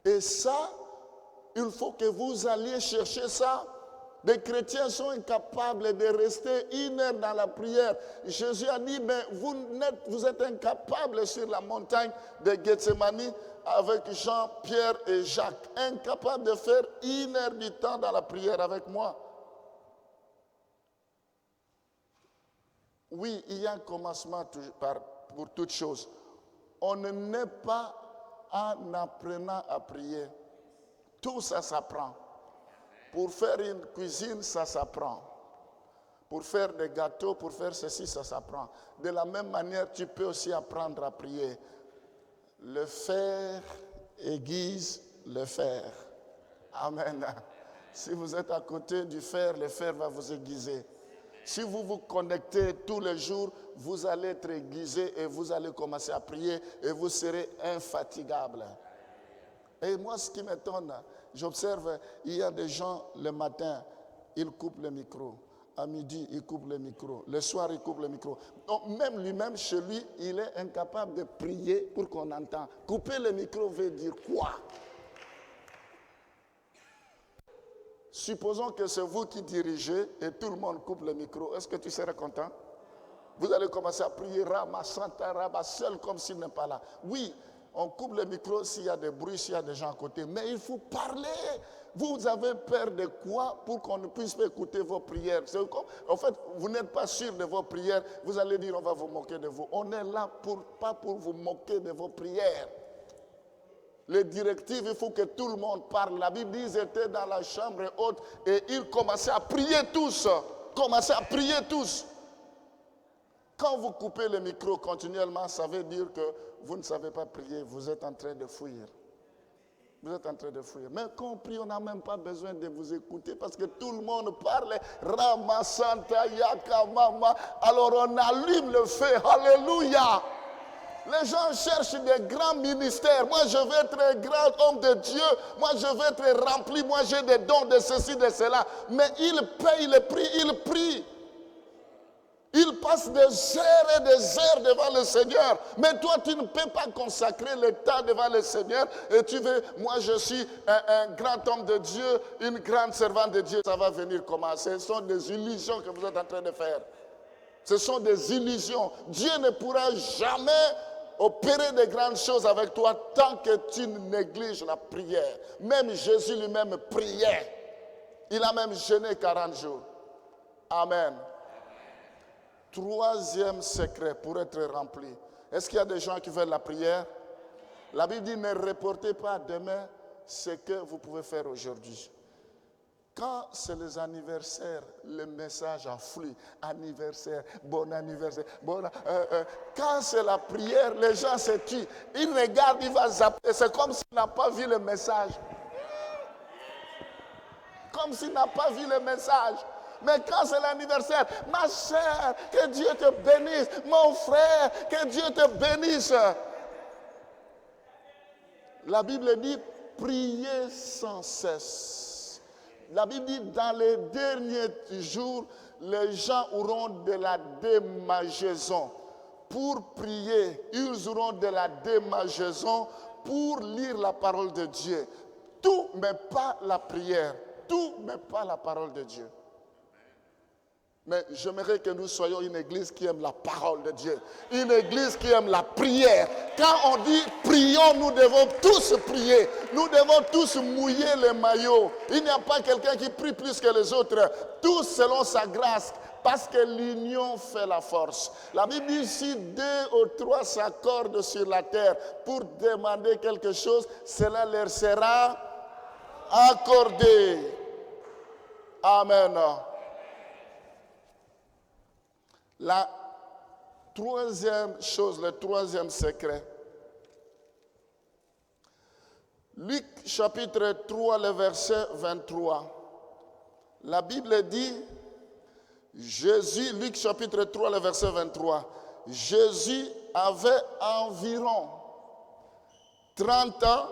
Et ça, il faut que vous alliez chercher ça. Les chrétiens sont incapables de rester 1 heure dans la prière. Jésus a dit, mais vous êtes incapables sur la montagne de Gethsémani avec Jean, Pierre et Jacques. Incapables de faire 1 heure du temps dans la prière avec moi. Oui, il y a un commencement pour toute chose. On ne naît pas en apprenant à prier. Tout ça s'apprend. Pour faire une cuisine, ça s'apprend. Pour faire des gâteaux, pour faire ceci, ça s'apprend. De la même manière, tu peux aussi apprendre à prier. Le fer aiguise le fer. Amen. Si vous êtes à côté du fer, le fer va vous aiguiser. Si vous vous connectez tous les jours, vous allez être aiguisé et vous allez commencer à prier et vous serez infatigable. Et moi, ce qui m'étonne, j'observe, il y a des gens, le matin, ils coupent le micro. À midi, ils coupent le micro. Le soir, ils coupent le micro. Donc, même lui-même, chez lui, il est incapable de prier pour qu'on entende. Couper le micro veut dire quoi? Supposons que c'est vous qui dirigez et tout le monde coupe le micro. Est-ce que tu serais content? Vous allez commencer à prier Rama, Santa, Rama, seul comme s'il n'est pas là. Oui, on coupe le micro s'il y a des bruits, s'il y a des gens à côté. Mais il faut parler. Vous avez peur de quoi pour qu'on ne puisse pas écouter vos prières? En fait, vous n'êtes pas sûr de vos prières. Vous allez dire on va vous moquer de vous. On est là pas pour vous moquer de vos prières. Les directives, il faut que tout le monde parle. La Bible dit qu'ils étaient dans la chambre haute et ils commençaient à prier tous. Commençaient à prier tous. Quand vous coupez le micro continuellement, ça veut dire que vous ne savez pas prier. Vous êtes en train de fuir. Vous êtes en train de fuir. Mais quand on prie, on n'a même pas besoin de vous écouter parce que tout le monde parle. Rama Santa Yaka Mama. Alors on allume le feu. Alléluia. Les gens cherchent des grands ministères. Moi, je veux être un grand homme de Dieu. Moi, je veux être rempli. Moi, j'ai des dons de ceci, de cela. Mais ils payent le prix. Ils prient. Ils passent des heures et des heures devant le Seigneur. Mais toi, tu ne peux pas consacrer le temps devant le Seigneur. Et tu veux, moi, je suis un grand homme de Dieu, une grande servante de Dieu. Ça va venir comment? Ce sont des illusions que vous êtes en train de faire. Ce sont des illusions. Dieu ne pourra jamais opérer de grandes choses avec toi tant que tu négliges la prière. Même Jésus lui-même priait. Il a même jeûné 40 jours. Amen. Troisième secret pour être rempli. Est-ce qu'il y a des gens qui veulent la prière? La Bible dit ne reportez pas demain ce que vous pouvez faire aujourd'hui. Quand c'est les anniversaires, le message afflue. Anniversaire, bon anniversaire. Quand c'est la prière, les gens se tuent. Ils regardent, ils vont zapper. C'est comme s'il n'a pas vu le message. Comme s'il n'a pas vu le message. Mais quand c'est l'anniversaire, ma soeur, que Dieu te bénisse. Mon frère, que Dieu te bénisse. La Bible dit, priez sans cesse. La Bible dit, dans les derniers jours, les gens auront de la démangeaison. Pour prier, ils auront de la démangeaison pour lire la parole de Dieu. Tout, mais pas la prière. Tout, mais pas la parole de Dieu. Mais j'aimerais que nous soyons une église qui aime la parole de Dieu. Une église qui aime la prière. Quand on dit prions, nous devons tous prier. Nous devons tous mouiller les maillots. Il n'y a pas quelqu'un qui prie plus que les autres. Tous selon sa grâce. Parce que l'union fait la force. La Bible dit, si 2 ou 3 s'accordent sur la terre pour demander quelque chose, cela leur sera accordé. Amen. La troisième chose, le troisième secret. Luc chapitre 3, le verset 23. La Bible dit, Luc chapitre 3, le verset 23. Jésus avait environ 30 ans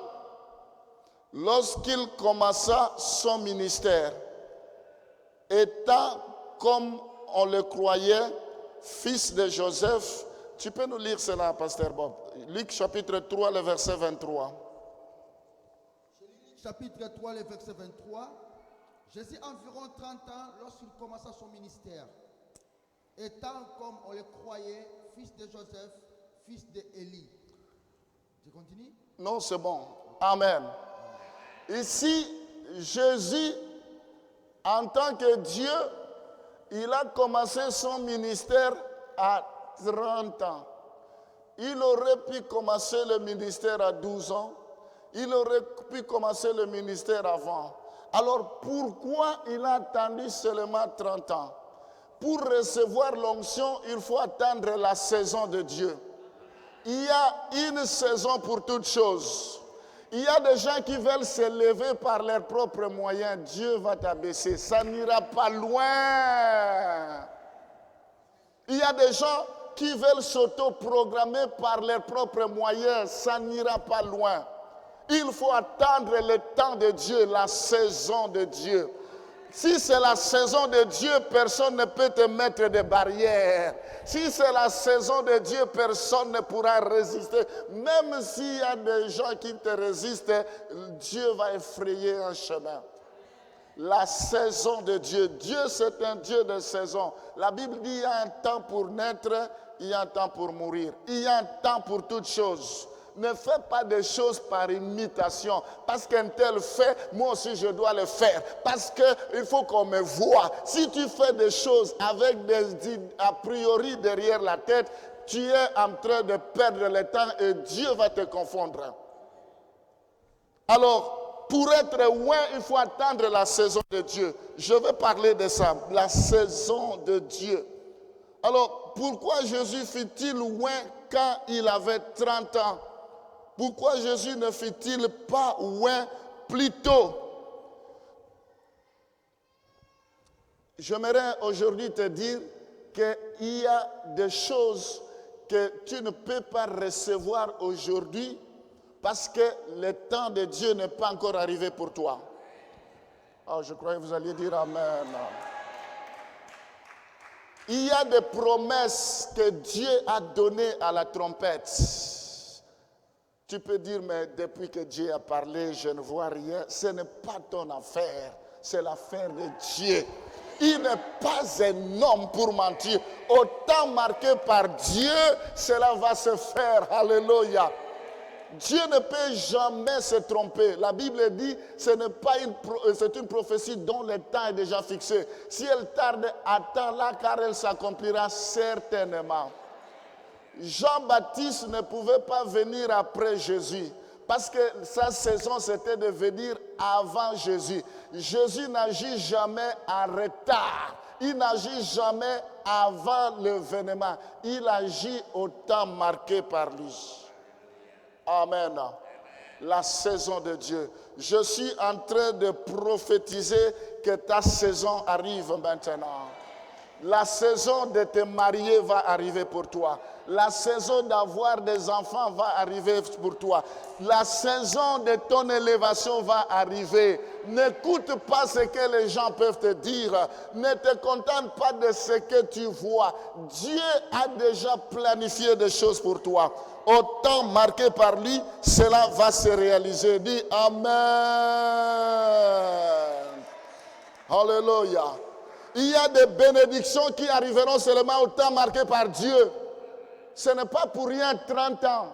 lorsqu'il commença son ministère, étant, comme on le croyait, fils de Joseph. Tu peux nous lire cela, pasteur Bob? Luc chapitre 3, le verset 23. Chapitre 3, le verset 23. Jésus environ 30 ans lorsqu'il commença son ministère, étant, comme on le croyait, fils de Joseph, fils d'Élie. Je continue? Non, c'est bon. Amen. Ici, Jésus, en tant que Dieu, il a commencé son ministère à 30 ans. Il aurait pu commencer le ministère à 12 ans. Il aurait pu commencer le ministère avant. Alors pourquoi il a attendu seulement 30 ans? Pour recevoir l'onction, il faut attendre la saison de Dieu. Il y a une saison pour toutes choses. Il y a des gens qui veulent se lever par leurs propres moyens. Dieu va t'abaisser. Ça n'ira pas loin. Il y a des gens qui veulent s'auto-programmer par leurs propres moyens. Ça n'ira pas loin. Il faut attendre le temps de Dieu, la saison de Dieu. Si c'est la saison de Dieu, personne ne peut te mettre des barrières. Si c'est la saison de Dieu, personne ne pourra résister. Même s'il y a des gens qui te résistent, Dieu va effrayer un chemin. La saison de Dieu. Dieu, c'est un Dieu de saison. La Bible dit qu'il y a un temps pour naître, il y a un temps pour mourir. Il y a un temps pour toutes choses. Ne fais pas des choses par imitation. Parce qu'un tel fait, moi aussi je dois le faire. Parce qu'il faut qu'on me voie. Si tu fais des choses avec des a priori derrière la tête, tu es en train de perdre le temps et Dieu va te confondre. Alors, pour être loin, il faut attendre la saison de Dieu. Je vais parler de ça, la saison de Dieu. Alors, pourquoi Jésus fut-il loin quand il avait 30 ans? Pourquoi Jésus ne fit-il pas loin plus tôt? J'aimerais aujourd'hui te dire qu'il y a des choses que tu ne peux pas recevoir aujourd'hui parce que le temps de Dieu n'est pas encore arrivé pour toi. Oh, je croyais que vous alliez dire Amen. Il y a des promesses que Dieu a données à la trompette. Tu peux dire, mais depuis que Dieu a parlé, je ne vois rien. Ce n'est pas ton affaire, c'est l'affaire de Dieu. Il n'est pas un homme pour mentir. Au temps marqué par Dieu, cela va se faire. Alléluia. Dieu ne peut jamais se tromper. La Bible dit que c'est une prophétie dont le temps est déjà fixé. Si elle tarde, attends-la car elle s'accomplira certainement. Jean-Baptiste ne pouvait pas venir après Jésus parce que sa saison c'était de venir avant Jésus. Jésus n'agit jamais en retard. Il n'agit jamais avant l'événement. Il agit au temps marqué par lui. Amen. La saison de Dieu. Je suis en train de prophétiser que ta saison arrive maintenant. La saison de te marier va arriver pour toi. La saison d'avoir des enfants va arriver pour toi. La saison de ton élévation va arriver. N'écoute pas ce que les gens peuvent te dire. Ne te contente pas de ce que tu vois. Dieu a déjà planifié des choses pour toi. Au temps marqué par lui, cela va se réaliser. Dis Amen. Alléluia. Il y a des bénédictions qui arriveront seulement au temps marqué par Dieu. Ce n'est pas pour rien 30 ans.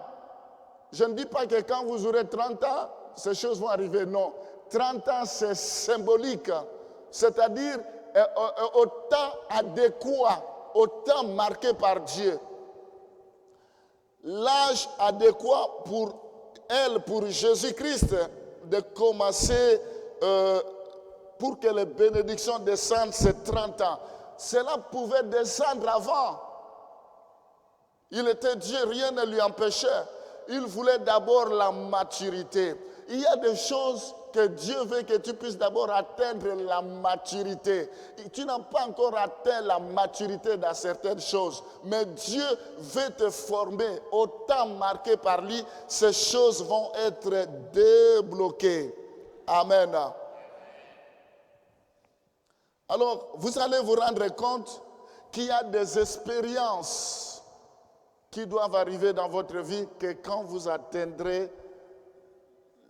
Je ne dis pas que quand vous aurez 30 ans, ces choses vont arriver. Non. 30 ans, c'est symbolique. C'est-à-dire au temps adéquat, au temps marqué par Dieu. L'âge adéquat pour elle, pour Jésus-Christ, de commencer pour que les bénédictions descendent, c'est 30 ans. Cela pouvait descendre avant. Il était Dieu, rien ne lui empêchait. Il voulait d'abord la maturité. Il y a des choses que Dieu veut que tu puisses d'abord atteindre la maturité. Et tu n'as pas encore atteint la maturité dans certaines choses, mais Dieu veut te former. Au temps marqué par lui, ces choses vont être débloquées. Amen. Alors, vous allez vous rendre compte qu'il y a des expériences qui doivent arriver dans votre vie que quand vous atteindrez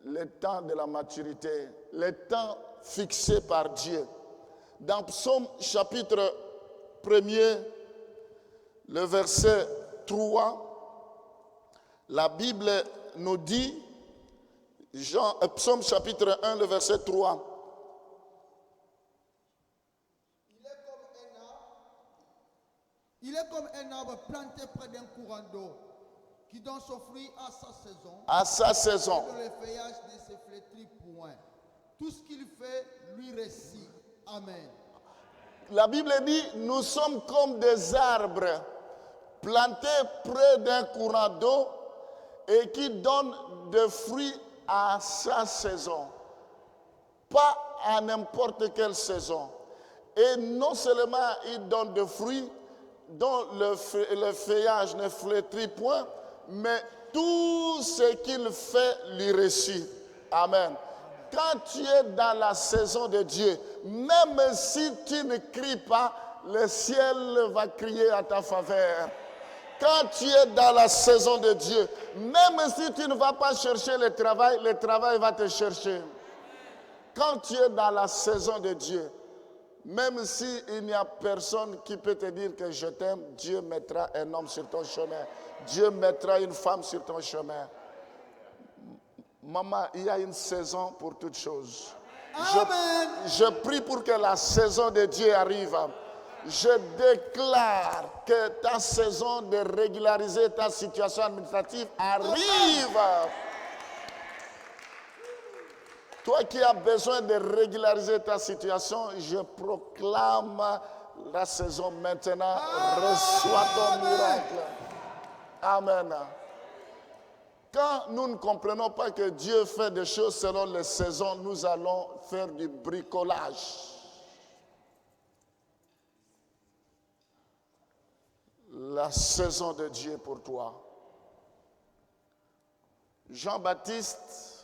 le temps de la maturité, le temps fixé par Dieu. Dans Psaume chapitre 1er, le verset 3, la Bible nous dit, Psaume chapitre 1, le verset 3, il est comme un arbre planté près d'un courant d'eau qui donne son fruit à sa saison. À sa saison. Et le feuillage ne se flétrit point. Tout ce qu'il fait lui réussit. Amen. La Bible dit, nous sommes comme des arbres plantés près d'un courant d'eau et qui donnent des fruits à sa saison. Pas à n'importe quelle saison. Et non seulement il donne des fruits dont le feuillage ne flétrit point, mais tout ce qu'il fait lui réussit. Amen. Quand tu es dans la saison de Dieu, même si tu ne cries pas, le ciel va crier à ta faveur. Quand tu es dans la saison de Dieu, même si tu ne vas pas chercher le travail va te chercher. Quand tu es dans la saison de Dieu, même s'il n'y a personne qui peut te dire que je t'aime, Dieu mettra un homme sur ton chemin. Dieu mettra une femme sur ton chemin. Maman, il y a une saison pour toutes choses. Je prie pour que la saison de Dieu arrive. Je déclare que ta saison de régulariser ta situation administrative arrive. Toi qui as besoin de régulariser ta situation, je proclame la saison maintenant. Reçois ton miracle. Amen. Quand nous ne comprenons pas que Dieu fait des choses selon les saisons, nous allons faire du bricolage. La saison de Dieu pour toi. Jean-Baptiste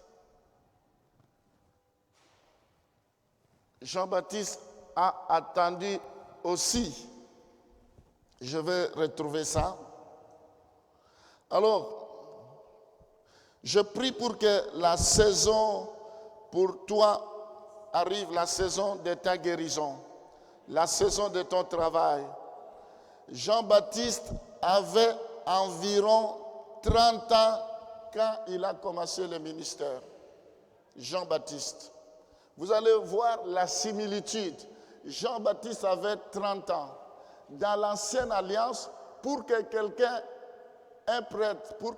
a attendu aussi. Je vais retrouver ça. Alors, je prie pour que la saison pour toi arrive, la saison de ta guérison, la saison de ton travail. Jean-Baptiste avait environ 30 ans quand il a commencé le ministère. Jean-Baptiste. Vous allez voir la similitude. Jean-Baptiste avait 30 ans. Dans l'ancienne alliance, pour que quelqu'un, un prêtre, pour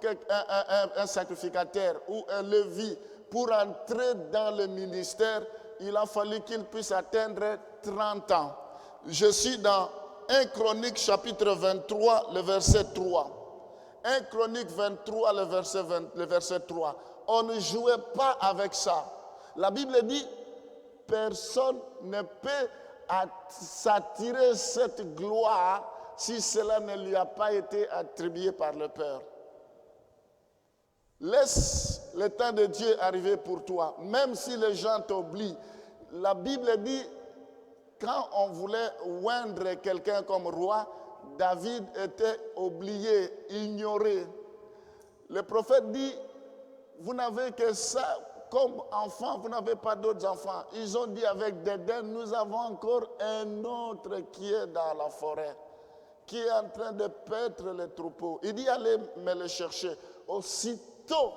un sacrificateur ou un lévite, pour entrer dans le ministère, il a fallu qu'il puisse atteindre 30 ans. Je suis dans 1 Chronique chapitre 23, le verset 3. 1 Chronique 23, le verset 3. On ne jouait pas avec ça. La Bible dit, personne ne peut s'attirer cette gloire si cela ne lui a pas été attribué par le Père. Laisse le temps de Dieu arriver pour toi, même si les gens t'oublient. La Bible dit, quand on voulait oindre quelqu'un comme roi, David était oublié, ignoré. Le prophète dit, vous n'avez que ça comme enfant, vous n'avez pas d'autres enfants. Ils ont dit avec dédain, nous avons encore un autre qui est dans la forêt, qui est en train de paître les troupeaux. Il dit, allez me le chercher. Aussitôt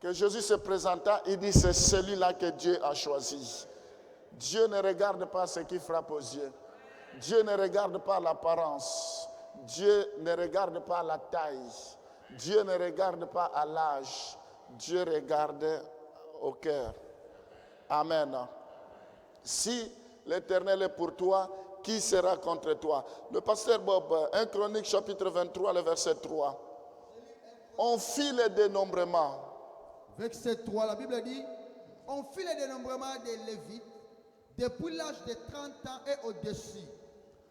que Jésus se présenta, il dit, c'est celui-là que Dieu a choisi. Dieu ne regarde pas ce qui frappe aux yeux. Dieu ne regarde pas l'apparence. Dieu ne regarde pas la taille. Dieu ne regarde pas à l'âge. Dieu regarde au cœur. Amen. Si l'Éternel est pour toi, qui sera contre toi? Le pasteur Bob, 1 Chronique chapitre 23, le verset 3. On fit le dénombrement. Verset 3, la Bible dit, on fit le dénombrement des Lévites depuis l'âge de 30 ans et au-dessus,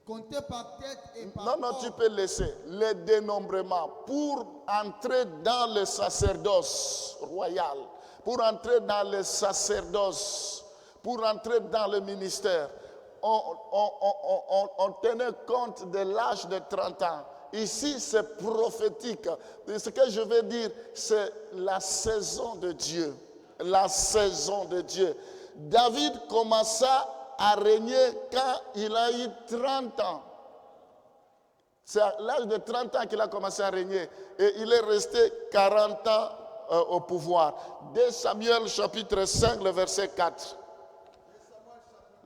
comptés par tête et par Non, non, tu peux laisser le dénombrement pour entrer dans le sacerdoce royal, pour entrer dans le sacerdoce, pour entrer dans le ministère. On tenait compte de l'âge de 30 ans. Ici, c'est prophétique. Et ce que je veux dire, c'est la saison de Dieu. La saison de Dieu. David commença à régner quand il a eu 30 ans. C'est à l'âge de 30 ans qu'il a commencé à régner. Et il est resté 40 ans au pouvoir. 2 Samuel chapitre 5, le verset 4.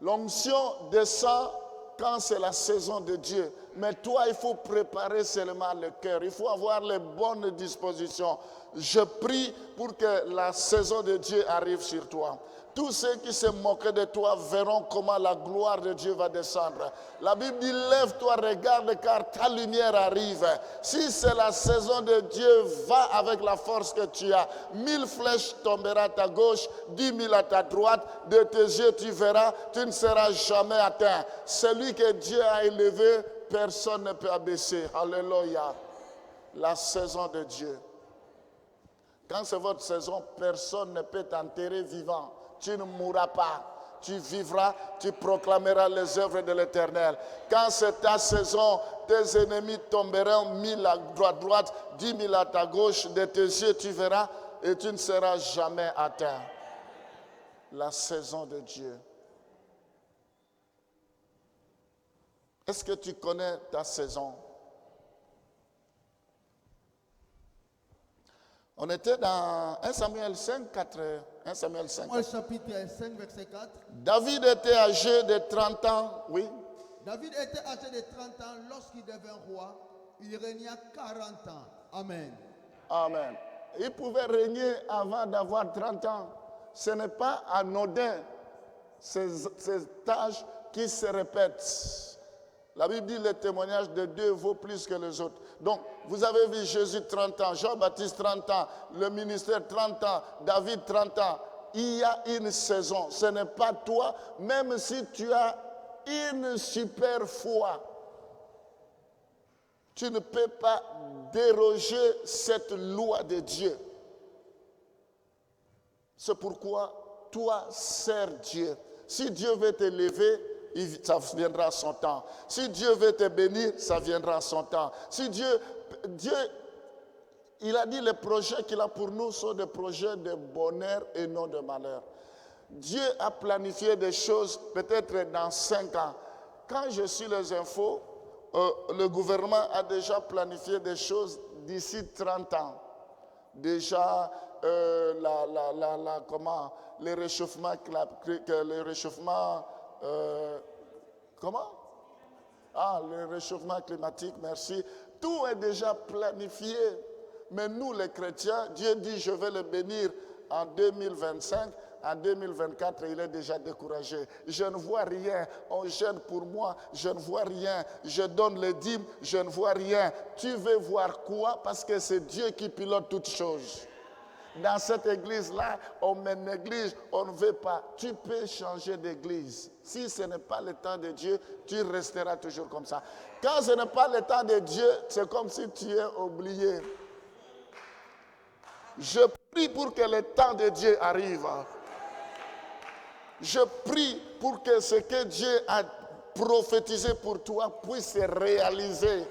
L'onction descend quand c'est la saison de Dieu. Mais toi, il faut préparer seulement le cœur. Il faut avoir les bonnes dispositions. Je prie pour que la saison de Dieu arrive sur toi. Tous ceux qui se moquaient de toi verront comment la gloire de Dieu va descendre. La Bible dit, lève-toi, regarde, car ta lumière arrive. Si c'est la saison de Dieu, va avec la force que tu as. 1000 flèches tomberont à ta gauche, 10 000 à ta droite. De tes yeux, tu verras, tu ne seras jamais atteint. Celui que Dieu a élevé, personne ne peut abaisser. Alléluia. La saison de Dieu. Quand c'est votre saison, personne ne peut t'enterrer vivant. Tu ne mourras pas. Tu vivras, tu proclameras les œuvres de l'Éternel. Quand c'est ta saison, tes ennemis tomberont 1000 à droite, 10 000 à ta gauche. De tes yeux, tu verras et tu ne seras jamais atteint. La saison de Dieu. Est-ce que tu connais ta saison? On était dans 1 Samuel 5, 4. 1 Samuel 5. Samuel chapitre 5, verset 4. David était âgé de 30 ans, oui. David était âgé de 30 ans lorsqu'il devint roi. Il régna 40 ans. Amen. Amen. Il pouvait régner avant d'avoir 30 ans. Ce n'est pas anodin, ces âges qui se répètent. La Bible dit le témoignage de Dieu vaut plus que les autres. Donc, vous avez vu Jésus 30 ans, Jean-Baptiste 30 ans, le ministère 30 ans, David 30 ans. Il y a une saison. Ce n'est pas toi, même si tu as une super foi. Tu ne peux pas déroger cette loi de Dieu. C'est pourquoi toi, sers Dieu. Si Dieu veut t'élever, ça viendra à son temps. Si Dieu veut te bénir, ça viendra à son temps. Si Dieu, il a dit les projets qu'il a pour nous sont des projets de bonheur et non de malheur. Dieu a planifié des choses peut-être dans 5 ans. Quand je suis les infos, le gouvernement a déjà planifié des choses d'ici 30 ans. Déjà, les réchauffements le réchauffement climatique, merci. Tout est déjà planifié. Mais nous, les chrétiens, Dieu dit, je vais le bénir en 2025. En 2024, il est déjà découragé. Je ne vois rien. On gêne pour moi. Je ne vois rien. Je donne les dîmes. Je ne vois rien. Tu veux voir quoi? Parce que c'est Dieu qui pilote toutes choses. Dans cette église-là, on me néglige, on ne veut pas. Tu peux changer d'église. Si ce n'est pas le temps de Dieu, tu resteras toujours comme ça. Quand ce n'est pas le temps de Dieu, c'est comme si tu es oublié. Je prie pour que le temps de Dieu arrive. Je prie pour que ce que Dieu a prophétisé pour toi puisse se réaliser.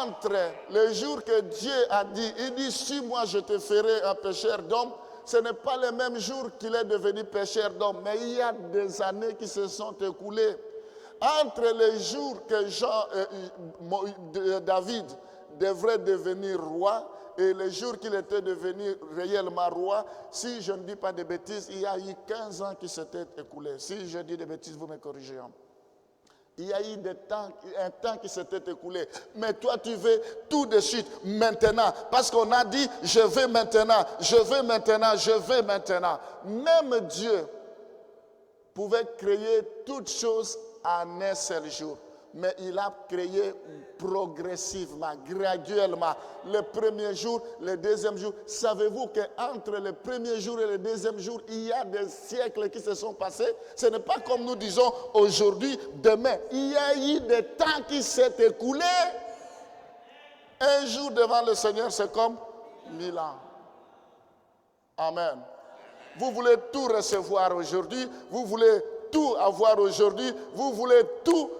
Entre le jour que Dieu a dit, il dit, si moi je te ferai un pécheur d'homme, ce n'est pas le même jour qu'il est devenu pécheur d'homme, mais il y a des années qui se sont écoulées. Entre les jours que David devrait devenir roi et les jours qu'il était devenu réellement roi, si je ne dis pas de bêtises, il y a eu 15 ans qui s'étaient écoulés. Si je dis des bêtises, vous me corrigez. Il y a eu un temps qui s'était écoulé. Mais toi, tu veux tout de suite, maintenant. Parce qu'on a dit, je veux maintenant, je veux maintenant, je veux maintenant. Même Dieu pouvait créer toutes choses en un seul jour. Mais il a créé progressivement, graduellement. Le premier jour, le deuxième jour. Savez-vous qu'entre le premier jour et le deuxième jour, il y a des siècles qui se sont passés? Ce n'est pas comme nous disons aujourd'hui, demain. Il y a eu des temps qui s'est écoulé. Un jour devant le Seigneur, c'est comme 1000 ans. Amen. Vous voulez tout recevoir aujourd'hui. Vous voulez tout avoir aujourd'hui. Vous voulez tout.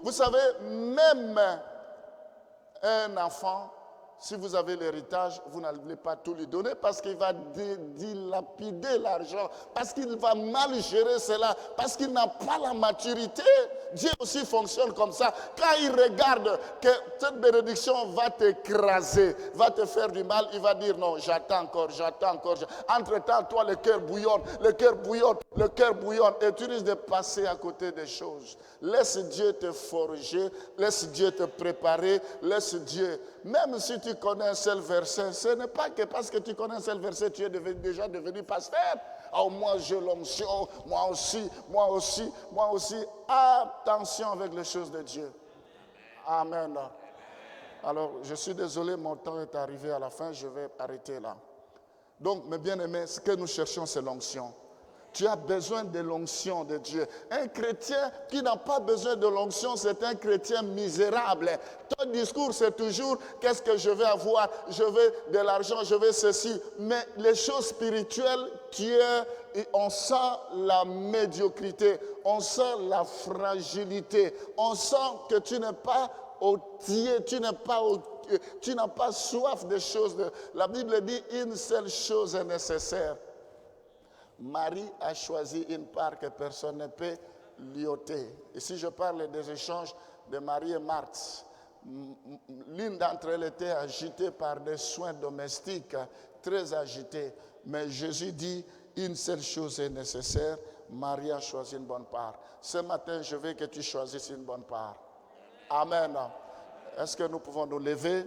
Vous savez, même un enfant, si vous avez l'héritage, vous n'allez pas tout lui donner parce qu'il va dilapider l'argent, parce qu'il va mal gérer cela, parce qu'il n'a pas la maturité. Dieu aussi fonctionne comme ça. Quand il regarde que cette bénédiction va t'écraser, va te faire du mal, il va dire non, j'attends encore. Entre-temps, toi, le cœur bouillonne, et tu risques de passer à côté des choses. Laisse Dieu te forger, laisse Dieu te préparer, laisse Dieu. Même si tu connais un seul verset, ce n'est pas que parce que tu connais un seul verset, tu es déjà devenu pasteur. Oh, moi j'ai l'onction, moi aussi. Attention avec les choses de Dieu. Amen. Alors, je suis désolé, mon temps est arrivé à la fin, je vais arrêter là. Donc, mes bien-aimés, ce que nous cherchons, c'est l'onction. Tu as besoin de l'onction de Dieu. Un chrétien qui n'a pas besoin de l'onction, c'est un chrétien misérable. Ton discours, c'est toujours, qu'est-ce que je vais avoir? Je veux de l'argent, je veux ceci. Mais les choses spirituelles, on sent la médiocrité, on sent la fragilité, on sent que tu n'es pas ôtier, tu n'as pas soif des choses. La Bible dit, une seule chose est nécessaire. Marie a choisi une part que personne ne peut lui ôter. Ici, je parle des échanges de Marie et Marthe. L'une d'entre elles était agitée par des soins domestiques, très agitée. Mais Jésus dit, une seule chose est nécessaire. Marie a choisi une bonne part. Ce matin, je veux que tu choisisses une bonne part. Amen. Est-ce que nous pouvons nous lever?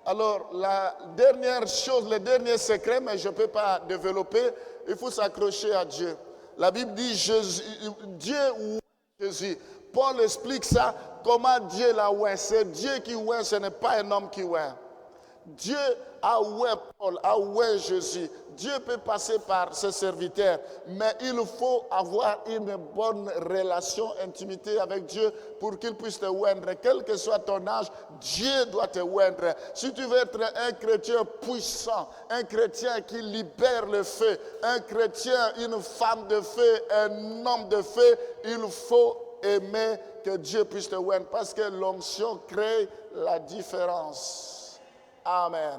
Alors, la dernière chose, le dernier secret, mais je ne peux pas développer, il faut s'accrocher à Dieu. La Bible dit, Dieu ouait Jésus. Paul explique ça, comment Dieu l'a oué. C'est Dieu qui oué, ce n'est pas un homme qui oué. Dieu a oué Paul, a oué Jésus. Dieu peut passer par ses serviteurs, mais il faut avoir une bonne relation, intimité avec Dieu pour qu'il puisse te oindre. Quel que soit ton âge, Dieu doit te oindre. Si tu veux être un chrétien puissant, un chrétien qui libère le feu, un chrétien, une femme de feu, un homme de feu, il faut aimer que Dieu puisse te oindre parce que l'onction crée la différence. Amen.